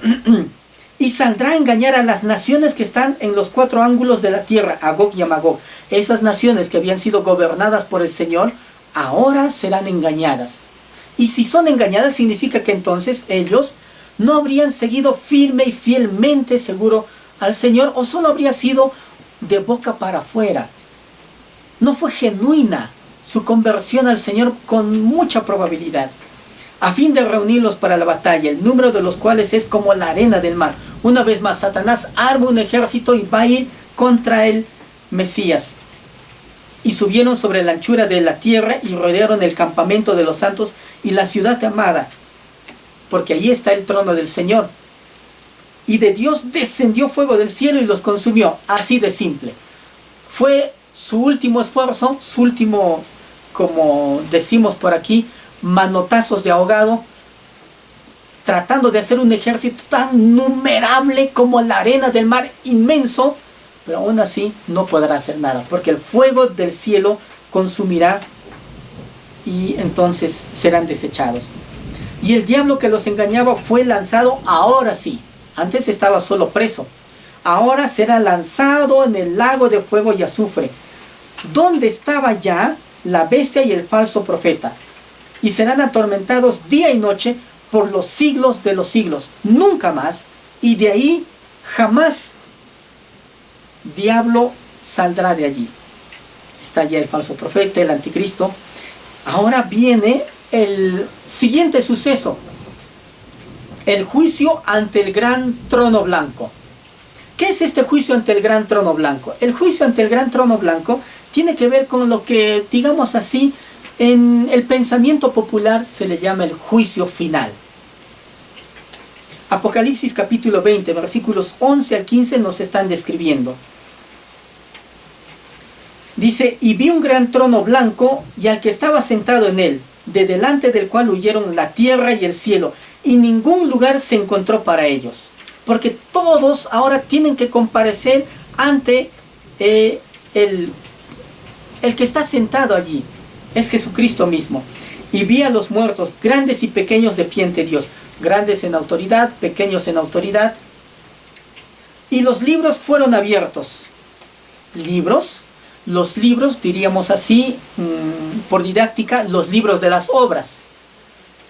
y saldrá a engañar a las naciones que están en los 4 ángulos de la tierra, a Gog y a Magog. Esas naciones que habían sido gobernadas por el Señor, ahora serán engañadas. Y si son engañadas, significa que entonces ellos no habrían seguido firme y fielmente seguro al Señor, o solo habría sido de boca para afuera. No fue genuina su conversión al Señor, con mucha probabilidad, a fin de reunirlos para la batalla, el número de los cuales es como la arena del mar. Una vez más, Satanás arma un ejército y va a ir contra el Mesías. Y subieron sobre la anchura de la tierra y rodearon el campamento de los santos y la ciudad amada, porque allí está el trono del Señor. Y de Dios descendió fuego del cielo y los consumió. Así de simple. Fue su último esfuerzo, su último, como decimos por aquí, manotazos de ahogado, tratando de hacer un ejército tan numerable como la arena del mar, inmenso, pero aún así no podrá hacer nada, porque el fuego del cielo consumirá y entonces serán desechados. Y el diablo que los engañaba fue lanzado, ahora sí. Antes estaba solo preso. Ahora será lanzado en el lago de fuego y azufre, donde estaba ya la bestia y el falso profeta. Y serán atormentados día y noche por los siglos de los siglos. Nunca más. Y de ahí jamás diablo saldrá de allí. Está ya el falso profeta, el anticristo. Ahora viene el siguiente suceso. El juicio ante el gran trono blanco. ¿Qué es este juicio ante el gran trono blanco? El juicio ante el gran trono blanco tiene que ver con lo que, digamos así, en el pensamiento popular se le llama el juicio final. Apocalipsis capítulo 20, versículos 11 al 15 nos están describiendo. Dice, y vi un gran trono blanco y al que estaba sentado en él, de delante del cual huyeron la tierra y el cielo, y ningún lugar se encontró para ellos. Porque todos ahora tienen que comparecer ante el que está sentado allí. Es Jesucristo mismo. Y vi a los muertos, grandes y pequeños, de pie ante Dios. Grandes en autoridad, pequeños en autoridad. Y los libros fueron abiertos. ¿Libros? Los libros, diríamos así, por didáctica, los libros de las obras,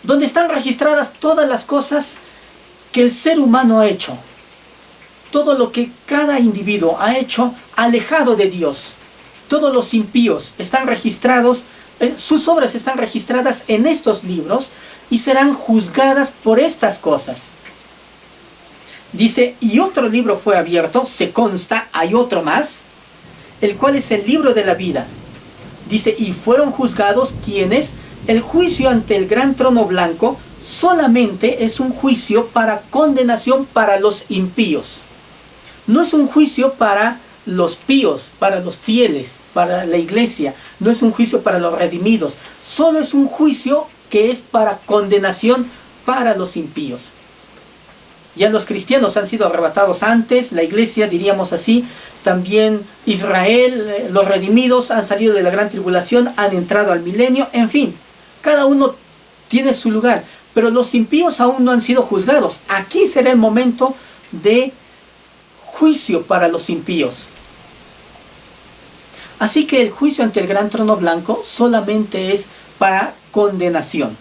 donde están registradas todas las cosas que el ser humano ha hecho. todo lo que cada individuo ha hecho alejado de Dios. Todos los impíos están registrados, sus obras están registradas en estos libros y serán juzgadas por estas cosas. Dice, y otro libro fue abierto, se consta, hay otro más, el cual es el libro de la vida. Dice, y fueron juzgados quienes, el juicio ante el gran trono blanco, solamente es un juicio para condenación para los impíos. No es un juicio para los píos, para los fieles, para la iglesia. No es un juicio para los redimidos. Solo es un juicio que es para condenación para los impíos. Ya los cristianos han sido arrebatados antes, la iglesia, diríamos así, también Israel, los redimidos han salido de la gran tribulación, han entrado al milenio, en fin, cada uno tiene su lugar, pero los impíos aún no han sido juzgados. Aquí será el momento de juicio para los impíos. Así que el juicio ante el gran trono blanco solamente es para condenación.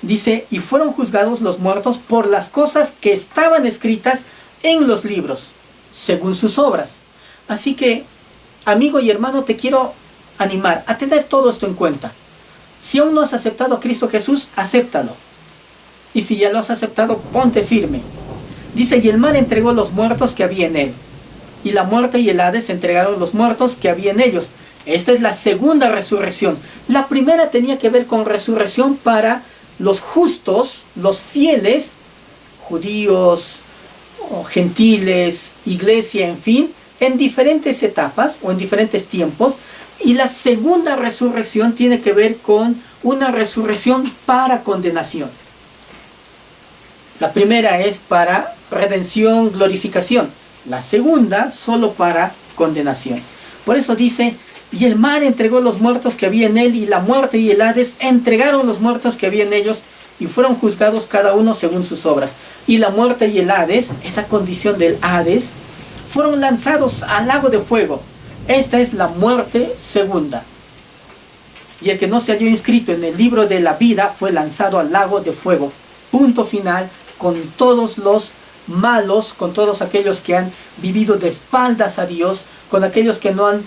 Dice, y fueron juzgados los muertos por las cosas que estaban escritas en los libros, según sus obras. Así que, amigo y hermano, te quiero animar a tener todo esto en cuenta. Si aún no has aceptado a Cristo Jesús, acéptalo. Y si ya lo has aceptado, ponte firme. Dice, y el mar entregó los muertos que había en él, y la muerte y el Hades entregaron los muertos que había en ellos. Esta es la segunda resurrección. La primera tenía que ver con resurrección para los justos, los fieles, judíos, gentiles, iglesia, en fin, en diferentes etapas o en diferentes tiempos. Y la segunda resurrección tiene que ver con una resurrección para condenación. La primera es para redención, glorificación. La segunda solo para condenación. Por eso dice, y el mar entregó los muertos que había en él, y la muerte y el Hades entregaron los muertos que había en ellos, y fueron juzgados cada uno según sus obras. Y la muerte y el Hades, esa condición del Hades, fueron lanzados al lago de fuego. Esta es la muerte segunda. Y el que no se halló inscrito en el libro de la vida fue lanzado al lago de fuego. Punto final, con todos los malos, con todos aquellos que han vivido de espaldas a Dios, con aquellos que no han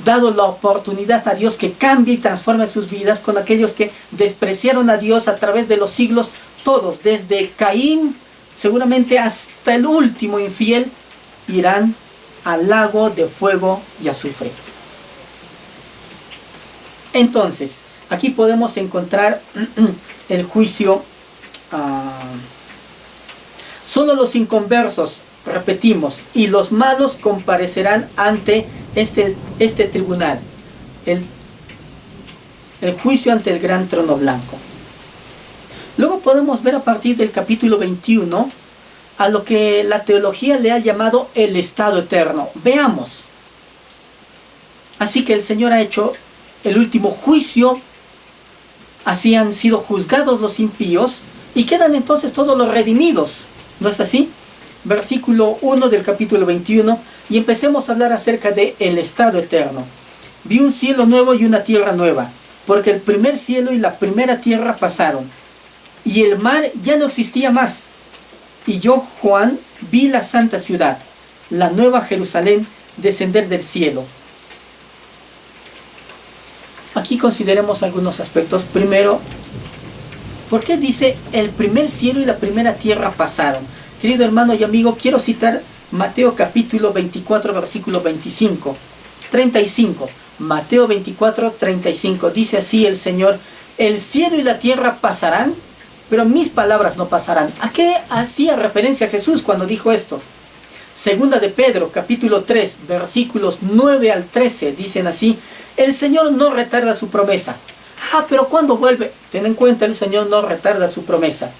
dado la oportunidad a Dios que cambie y transforme sus vidas, con aquellos que despreciaron a Dios a través de los siglos, todos, desde Caín, seguramente hasta el último infiel, irán al lago de fuego y azufre. Entonces, aquí podemos encontrar el juicio. Solo los inconversos, repetimos, y los malos comparecerán ante este tribunal, el juicio ante el gran trono blanco. Luego podemos ver a partir del capítulo 21 a lo que la teología le ha llamado el estado eterno. Veamos. Así que el Señor ha hecho el último juicio, así han sido juzgados los impíos, y quedan entonces todos los redimidos. ¿No es así? Versículo 1 del capítulo 21, y empecemos a hablar acerca de el estado eterno. Vi un cielo nuevo y una tierra nueva, porque el primer cielo y la primera tierra pasaron, y el mar ya no existía más. Y yo, Juan, vi la santa ciudad, la nueva Jerusalén, descender del cielo. Aquí consideremos algunos aspectos. Primero, ¿por qué dice el primer cielo y la primera tierra pasaron? Querido hermano y amigo, quiero citar Mateo capítulo 24, versículo 35. Mateo 24, 35. Dice así el Señor, el cielo y la tierra pasarán, pero mis palabras no pasarán. ¿A qué hacía referencia Jesús cuando dijo esto? Segunda de Pedro, capítulo 3, versículos 9 al 13, dicen así, el Señor no retarda su promesa. Pero ¿cuándo vuelve? Ten en cuenta, el Señor no retarda su promesa.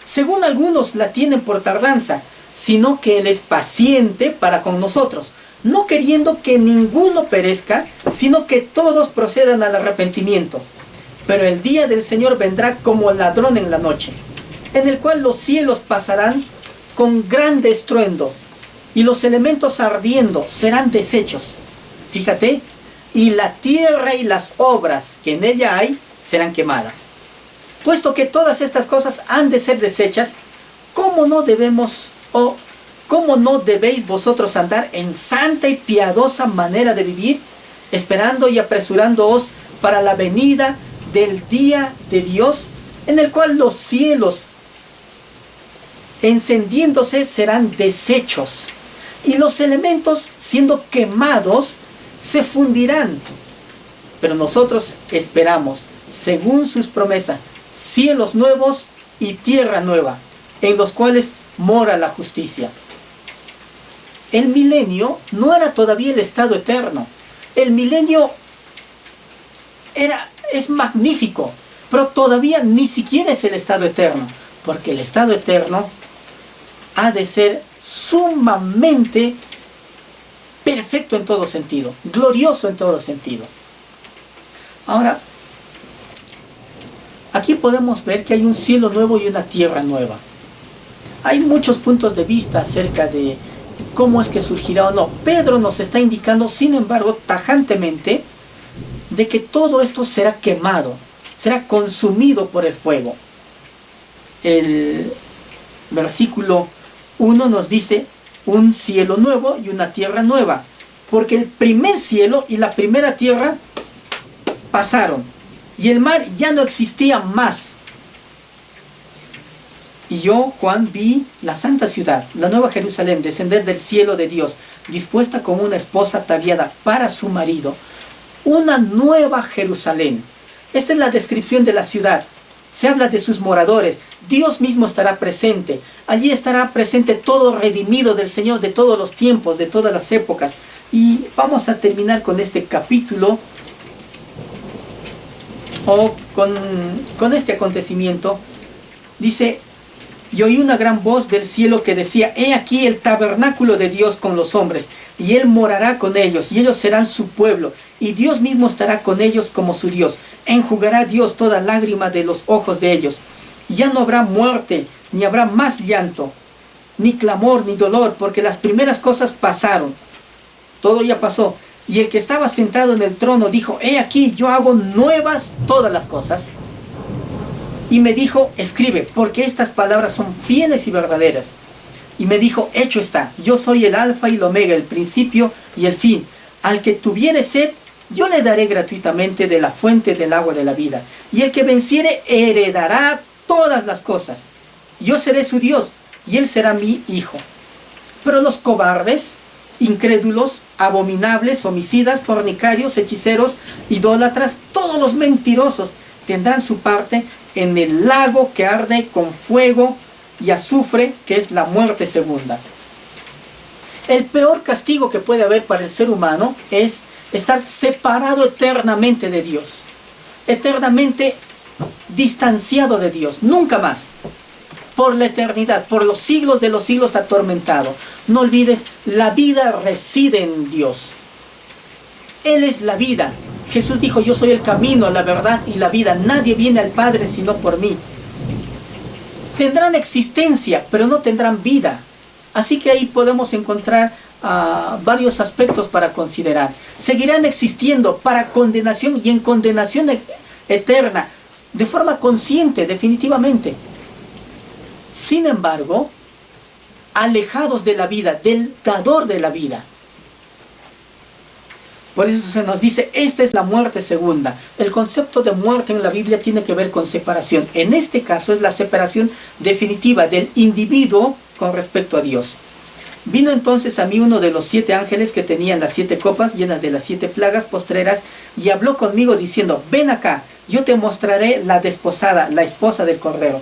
Según algunos la tienen por tardanza, sino que Él es paciente para con nosotros, no queriendo que ninguno perezca, sino que todos procedan al arrepentimiento. Pero el día del Señor vendrá como ladrón en la noche, en el cual los cielos pasarán con grande estruendo, y los elementos ardiendo serán deshechos. Fíjate, y la tierra y las obras que en ella hay serán quemadas. Puesto que todas estas cosas han de ser deshechas, ¿cómo no debemos o cómo no debéis vosotros andar en santa y piadosa manera de vivir, esperando y apresurándoos para la venida del día de Dios, en el cual los cielos encendiéndose serán deshechos, y los elementos siendo quemados se fundirán? Pero nosotros esperamos, según sus promesas, cielos nuevos y tierra nueva, en los cuales mora la justicia. El milenio no era todavía el estado eterno. El milenio es magnífico, pero todavía ni siquiera es el estado eterno, porque el estado eterno ha de ser sumamente perfecto en todo sentido, glorioso en todo sentido. Ahora, aquí podemos ver que hay un cielo nuevo y una tierra nueva. Hay muchos puntos de vista acerca de cómo es que surgirá o no. Pedro nos está indicando, sin embargo, tajantemente, de que todo esto será quemado, será consumido por el fuego. El versículo 1 nos dice, un cielo nuevo y una tierra nueva, porque el primer cielo y la primera tierra pasaron, y el mar ya no existía más. Y yo, Juan, vi la santa ciudad, la nueva Jerusalén, descender del cielo de Dios, dispuesta como una esposa ataviada para su marido. Una nueva Jerusalén. Esta es la descripción de la ciudad. Se habla de sus moradores. Dios mismo estará presente. Allí estará presente todo redimido del Señor de todos los tiempos, de todas las épocas. Y vamos a terminar con este capítulo, o con este acontecimiento. Dice: y oí una gran voz del cielo que decía: he aquí el tabernáculo de Dios con los hombres, y Él morará con ellos, y ellos serán su pueblo, y Dios mismo estará con ellos como su Dios. Enjugará Dios toda lágrima de los ojos de ellos. Y ya no habrá muerte, ni habrá más llanto, ni clamor, ni dolor, porque las primeras cosas pasaron. Todo ya pasó. Y el que estaba sentado en el trono dijo: he aquí, yo hago nuevas todas las cosas. Y me dijo: escribe, porque estas palabras son fieles y verdaderas. Y me dijo: hecho está, yo soy el alfa y el omega, el principio y el fin. Al que tuviere sed, yo le daré gratuitamente de la fuente del agua de la vida. Y el que venciere heredará todas las cosas. Yo seré su Dios, y él será mi hijo. Pero los cobardes, incrédulos, abominables, homicidas, fornicarios, hechiceros, idólatras, todos los mentirosos, tendrán su parte en el lago que arde con fuego y azufre, que es la muerte segunda. El peor castigo que puede haber para el ser humano es estar separado eternamente de Dios, eternamente distanciado de Dios, nunca más, por la eternidad, por los siglos de los siglos atormentado. No olvides, la vida reside en Dios. Él es la vida. Jesús dijo: yo soy el camino, la verdad y la vida. Nadie viene al Padre sino por mí. Tendrán existencia, pero no tendrán vida. Así que ahí podemos encontrar varios aspectos para considerar. Seguirán existiendo para condenación y en condenación eterna, de forma consciente, definitivamente. Sin embargo, alejados de la vida, del dador de la vida. Por eso se nos dice: esta es la muerte segunda. El concepto de muerte en la Biblia tiene que ver con separación. En este caso es la separación definitiva del individuo con respecto a Dios. Vino entonces a mí uno de los 7 ángeles que tenían las 7 copas llenas de las 7 plagas postreras, y habló conmigo diciendo: ven acá, yo te mostraré la desposada, la esposa del Cordero.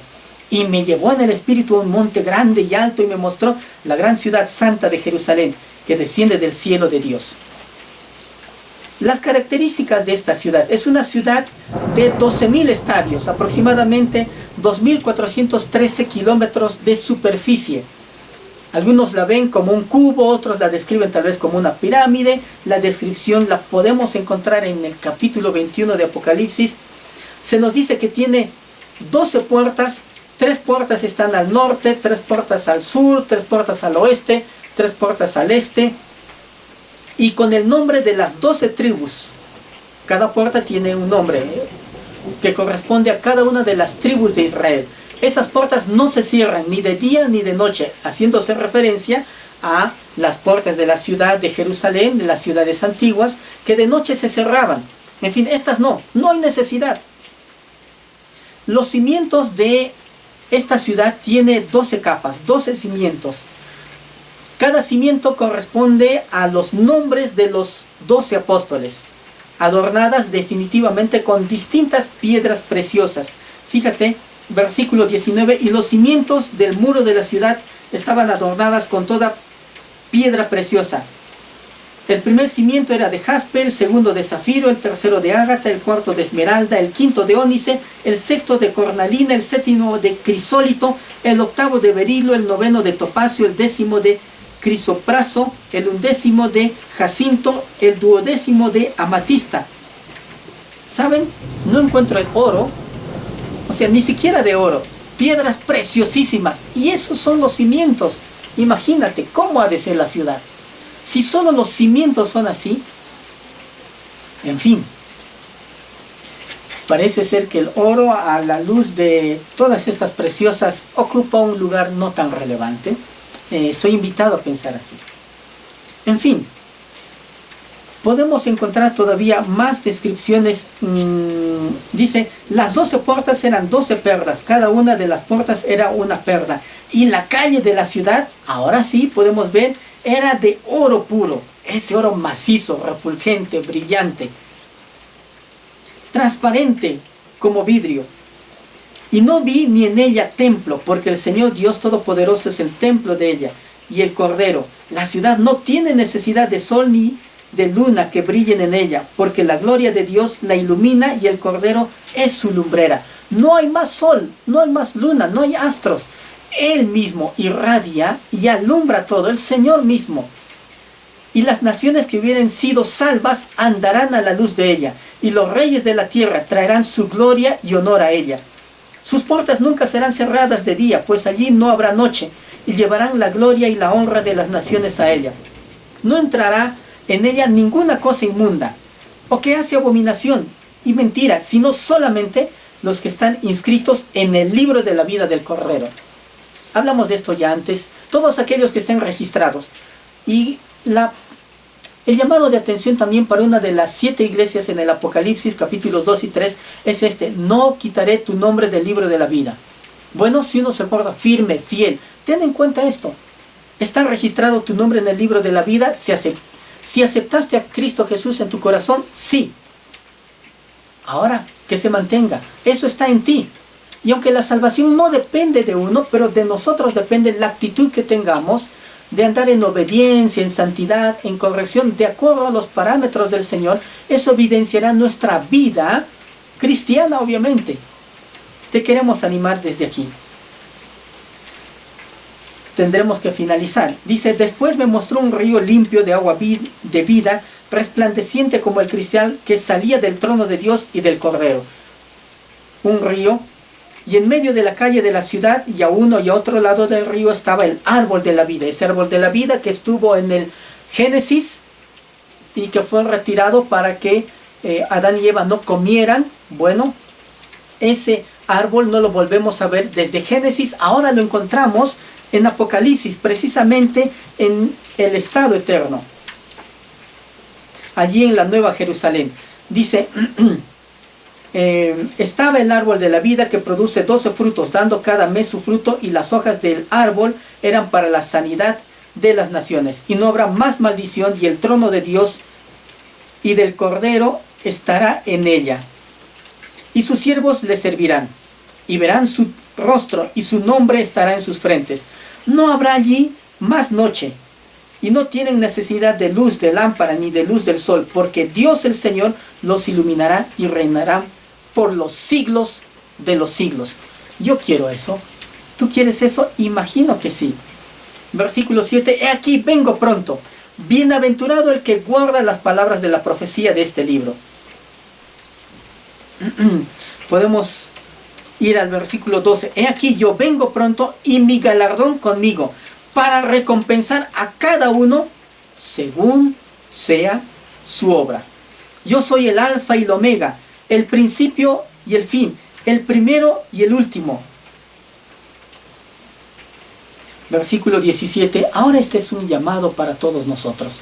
Y me llevó en el espíritu a un monte grande y alto, y me mostró la gran ciudad santa de Jerusalén, que desciende del cielo de Dios. Las características de esta ciudad: es una ciudad de 12.000 estadios, aproximadamente 2.413 kilómetros de superficie. Algunos la ven como un cubo, otros la describen tal vez como una pirámide. La descripción la podemos encontrar en el capítulo 21 de Apocalipsis. Se nos dice que tiene 12 puertas, 3 puertas están al norte, 3 puertas al sur, 3 puertas al oeste, 3 puertas al este. Y con el nombre de las 12 tribus. Cada puerta tiene un nombre que corresponde a cada una de las tribus de Israel. Esas puertas no se cierran ni de día ni de noche, haciéndose referencia a las puertas de la ciudad de Jerusalén, de las ciudades antiguas, que de noche se cerraban. En fin, estas no hay necesidad. Los cimientos de esta ciudad tiene 12 capas, 12 cimientos. Cada cimiento corresponde a los nombres de los 12 apóstoles, adornadas definitivamente con distintas piedras preciosas. Fíjate, versículo 19, y los cimientos del muro de la ciudad estaban adornadas con toda piedra preciosa. El primer cimiento era de jaspe, el segundo de zafiro, el tercero de ágata, el cuarto de esmeralda, el quinto de ónice, el sexto de cornalina, el séptimo de crisólito, el octavo de berilo, el noveno de topacio, el décimo de crisopraso, el undécimo de jacinto, el duodécimo de amatista. ¿Saben? No encuentro el oro, o sea, ni siquiera de oro, piedras preciosísimas, y esos son los cimientos. Imagínate cómo ha de ser la ciudad. Si solo los cimientos son así, en fin, parece ser que el oro, a la luz de todas estas preciosas, ocupa un lugar no tan relevante. Estoy invitado a pensar así. En fin, podemos encontrar todavía más descripciones. Dice, las 12 puertas eran 12 perlas, cada una de las puertas era una perla. Y la calle de la ciudad, ahora sí podemos ver, era de oro puro, ese oro macizo, refulgente, brillante, transparente como vidrio. Y no vi ni en ella templo, porque el Señor Dios Todopoderoso es el templo de ella, y el Cordero. La ciudad no tiene necesidad de sol ni de luna que brillen en ella, porque la gloria de Dios la ilumina y el Cordero es su lumbrera. No hay más sol, no hay más luna, no hay astros. Él mismo irradia y alumbra todo, el Señor mismo. Y las naciones que hubieren sido salvas andarán a la luz de ella, y los reyes de la tierra traerán su gloria y honor a ella. Sus puertas nunca serán cerradas de día, pues allí no habrá noche, y llevarán la gloria y la honra de las naciones a ella. No entrará en ella ninguna cosa inmunda, o que hace abominación y mentira, sino solamente los que están inscritos en el libro de la vida del Cordero. Hablamos de esto ya antes, todos aquellos que estén registrados. Y el llamado de atención también para una de las 7 iglesias en el Apocalipsis, capítulos 2 y 3, es este: no quitaré tu nombre del libro de la vida. Bueno, si uno se porta firme, fiel, ten en cuenta esto. ¿Está registrado tu nombre en el libro de la vida? Si aceptaste a Cristo Jesús en tu corazón, sí. Ahora, que se mantenga. Eso está en ti. Y aunque la salvación no depende de uno, pero de nosotros depende la actitud que tengamos de andar en obediencia, en santidad, en corrección, de acuerdo a los parámetros del Señor, eso evidenciará nuestra vida cristiana, obviamente. Te queremos animar desde aquí. Tendremos que finalizar. Dice, después me mostró un río limpio de agua de vida, resplandeciente como el cristal que salía del trono de Dios y del Cordero. Un río. Y en medio de la calle de la ciudad y a uno y a otro lado del río estaba el árbol de la vida. Ese árbol de la vida que estuvo en el Génesis y que fue retirado para que Adán y Eva no comieran. Bueno, ese árbol no lo volvemos a ver desde Génesis. Ahora lo encontramos en Apocalipsis, precisamente en el estado eterno. Allí en la Nueva Jerusalén. Dice... estaba el árbol de la vida que produce 12 frutos, dando cada mes su fruto, y las hojas del árbol eran para la sanidad de las naciones. Y no habrá más maldición, y el trono de Dios y del Cordero estará en ella. Y sus siervos le servirán, y verán su rostro, y su nombre estará en sus frentes. No habrá allí más noche, y no tienen necesidad de luz de lámpara ni de luz del sol, porque Dios el Señor los iluminará y reinarán por los siglos de los siglos. Yo quiero eso. ¿Tú quieres eso? Imagino que sí. Versículo 7. He aquí, vengo pronto. Bienaventurado el que guarda las palabras de la profecía de este libro. Podemos ir al versículo 12. He aquí, yo vengo pronto y mi galardón conmigo, para recompensar a cada uno según sea su obra. Yo soy el alfa y el omega, el principio y el fin, el primero y el último. Versículo 17, ahora este es un llamado para todos nosotros.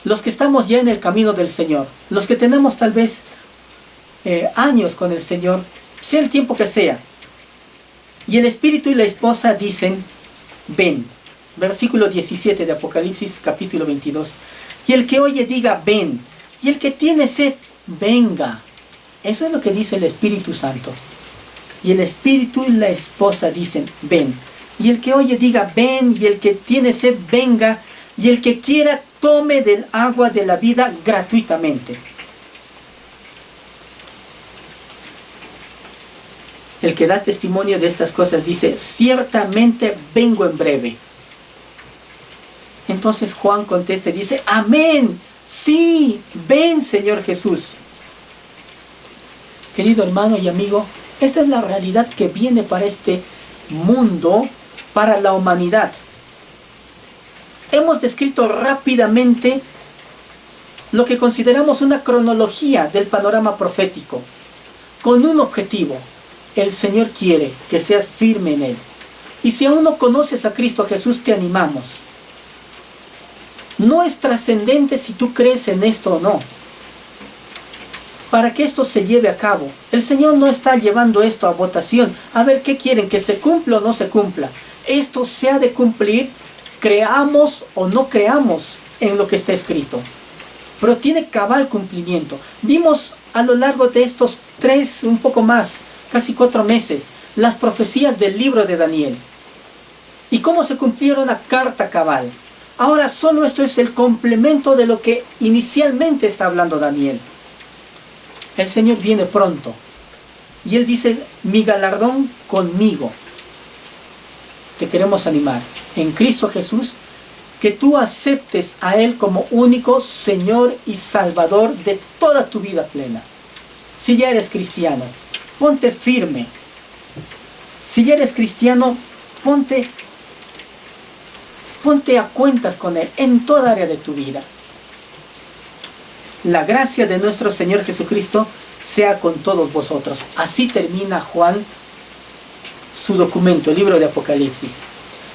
Los que estamos ya en el camino del Señor, los que tenemos tal vez años con el Señor, sea el tiempo que sea, y el Espíritu y la esposa dicen, ven. Versículo 17 de Apocalipsis capítulo 22. Y el que oye diga, ven. Y el que tiene sed, venga. Eso es lo que dice el Espíritu Santo. Y el Espíritu y la esposa dicen, ven. Y el que oye diga, ven. Y el que tiene sed, venga. Y el que quiera, tome del agua de la vida gratuitamente. El que da testimonio de estas cosas dice, ciertamente vengo en breve. Entonces Juan contesta y dice, amén, sí, ven Señor Jesús. Querido hermano y amigo, esta es la realidad que viene para este mundo, para la humanidad. Hemos descrito rápidamente lo que consideramos una cronología del panorama profético, con un objetivo. El Señor quiere que seas firme en Él. Y si aún no conoces a Cristo Jesús, te animamos. No es trascendente si tú crees en esto o no. Para que esto se lleve a cabo, el Señor no está llevando esto a votación. A ver, ¿qué quieren? ¿Que se cumpla o no se cumpla? Esto se ha de cumplir, creamos o no creamos en lo que está escrito. Pero tiene cabal cumplimiento. Vimos a lo largo de estos 3, un poco más, casi 4 meses, las profecías del libro de Daniel. Y cómo se cumplieron a carta cabal. Ahora solo esto es el complemento de lo que inicialmente está hablando Daniel. El Señor viene pronto. Y Él dice, mi galardón conmigo. Te queremos animar en Cristo Jesús, que tú aceptes a Él como único Señor y Salvador de toda tu vida plena. Si ya eres cristiano, ponte firme. Si ya eres cristiano, ponte a cuentas con Él en toda área de tu vida. La gracia de nuestro Señor Jesucristo sea con todos vosotros. Así termina Juan su documento, el libro de Apocalipsis.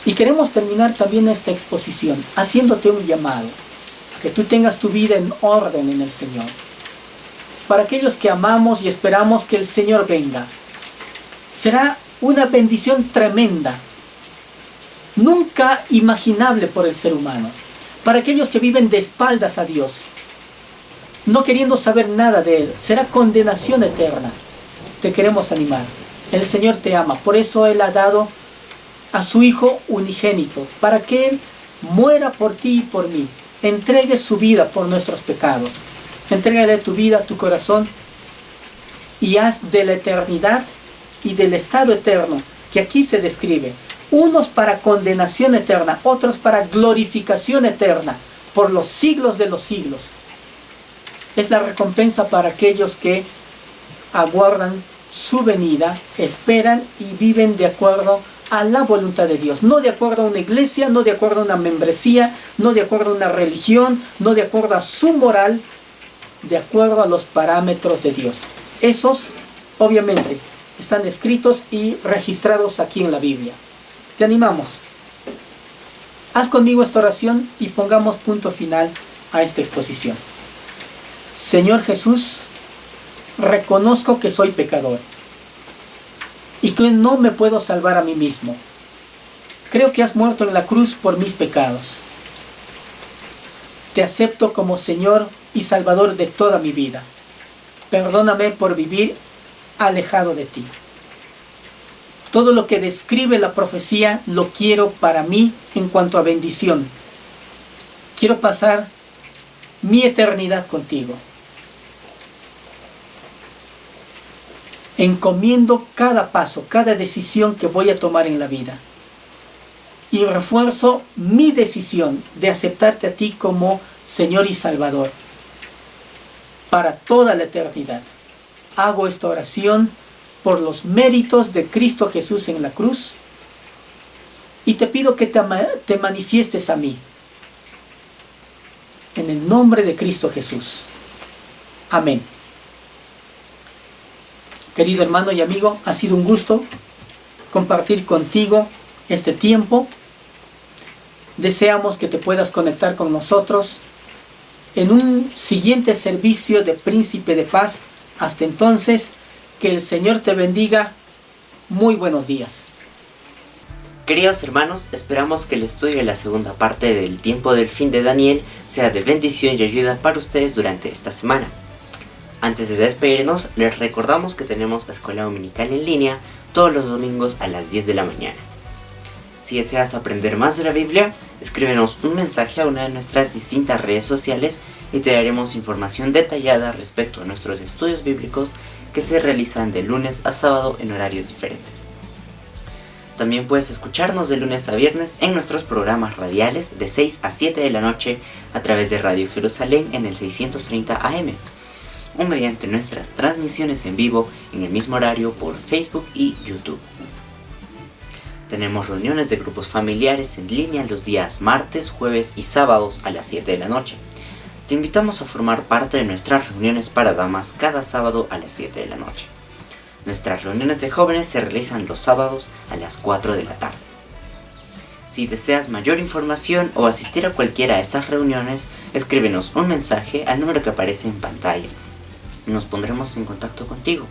Y queremos terminar también esta exposición haciéndote un llamado, que tú tengas tu vida en orden en el Señor. Para aquellos que amamos y esperamos que el Señor venga, será una bendición tremenda, nunca imaginable por el ser humano. Para aquellos que viven de espaldas a Dios, no queriendo saber nada de Él, será condenación eterna. Te queremos animar. El Señor te ama, por eso Él ha dado a su Hijo unigénito, para que Él muera por ti y por mí, entregue su vida por nuestros pecados. Entrégale tu vida, tu corazón, y haz de la eternidad y del estado eterno, que aquí se describe, unos para condenación eterna, otros para glorificación eterna, por los siglos de los siglos. Es la recompensa para aquellos que aguardan su venida, esperan y viven de acuerdo a la voluntad de Dios, no de acuerdo a una iglesia, no de acuerdo a una membresía, no de acuerdo a una religión, no de acuerdo a su moral, de acuerdo a los parámetros de Dios. Esos, obviamente, están escritos y registrados aquí en la Biblia. Te animamos. Haz conmigo esta oración y pongamos punto final a esta exposición. Señor Jesús, reconozco que soy pecador y que no me puedo salvar a mí mismo. Creo que has muerto en la cruz por mis pecados. Te acepto como Señor y Salvador de toda mi vida. Perdóname por vivir alejado de ti. Todo lo que describe la profecía lo quiero para mí en cuanto a bendición. Quiero pasar mi eternidad contigo. Encomiendo cada paso, cada decisión que voy a tomar en la vida. Y refuerzo mi decisión de aceptarte a ti como Señor y Salvador para toda la eternidad. Hago esta oración por los méritos de Cristo Jesús en la cruz y te pido que te manifiestes a mí. En el nombre de Cristo Jesús. Amén. Querido hermano y amigo, ha sido un gusto compartir contigo este tiempo. Deseamos que te puedas conectar con nosotros en un siguiente servicio de Príncipe de Paz. Hasta entonces, que el Señor te bendiga. Muy buenos días. Queridos hermanos, esperamos que el estudio de la segunda parte del tiempo del fin de Daniel sea de bendición y ayuda para ustedes durante esta semana. Antes de despedirnos, les recordamos que tenemos la escuela dominical en línea todos los domingos a las 10 de la mañana. Si deseas aprender más de la Biblia, escríbenos un mensaje a una de nuestras distintas redes sociales y te daremos información detallada respecto a nuestros estudios bíblicos que se realizan de lunes a sábado en horarios diferentes. También puedes escucharnos de lunes a viernes en nuestros programas radiales de 6 a 7 de la noche a través de Radio Jerusalén en el 630 AM o mediante nuestras transmisiones en vivo en el mismo horario por Facebook y YouTube. Tenemos reuniones de grupos familiares en línea los días martes, jueves y sábados a las 7 de la noche. Te invitamos a formar parte de nuestras reuniones para damas cada sábado a las 7 de la noche. Nuestras reuniones de jóvenes se realizan los sábados a las 4 de la tarde. Si deseas mayor información o asistir a cualquiera de estas reuniones, escríbenos un mensaje al número que aparece en pantalla. Nos pondremos en contacto contigo.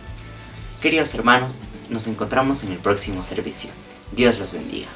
Queridos hermanos, nos encontramos en el próximo servicio. Dios los bendiga.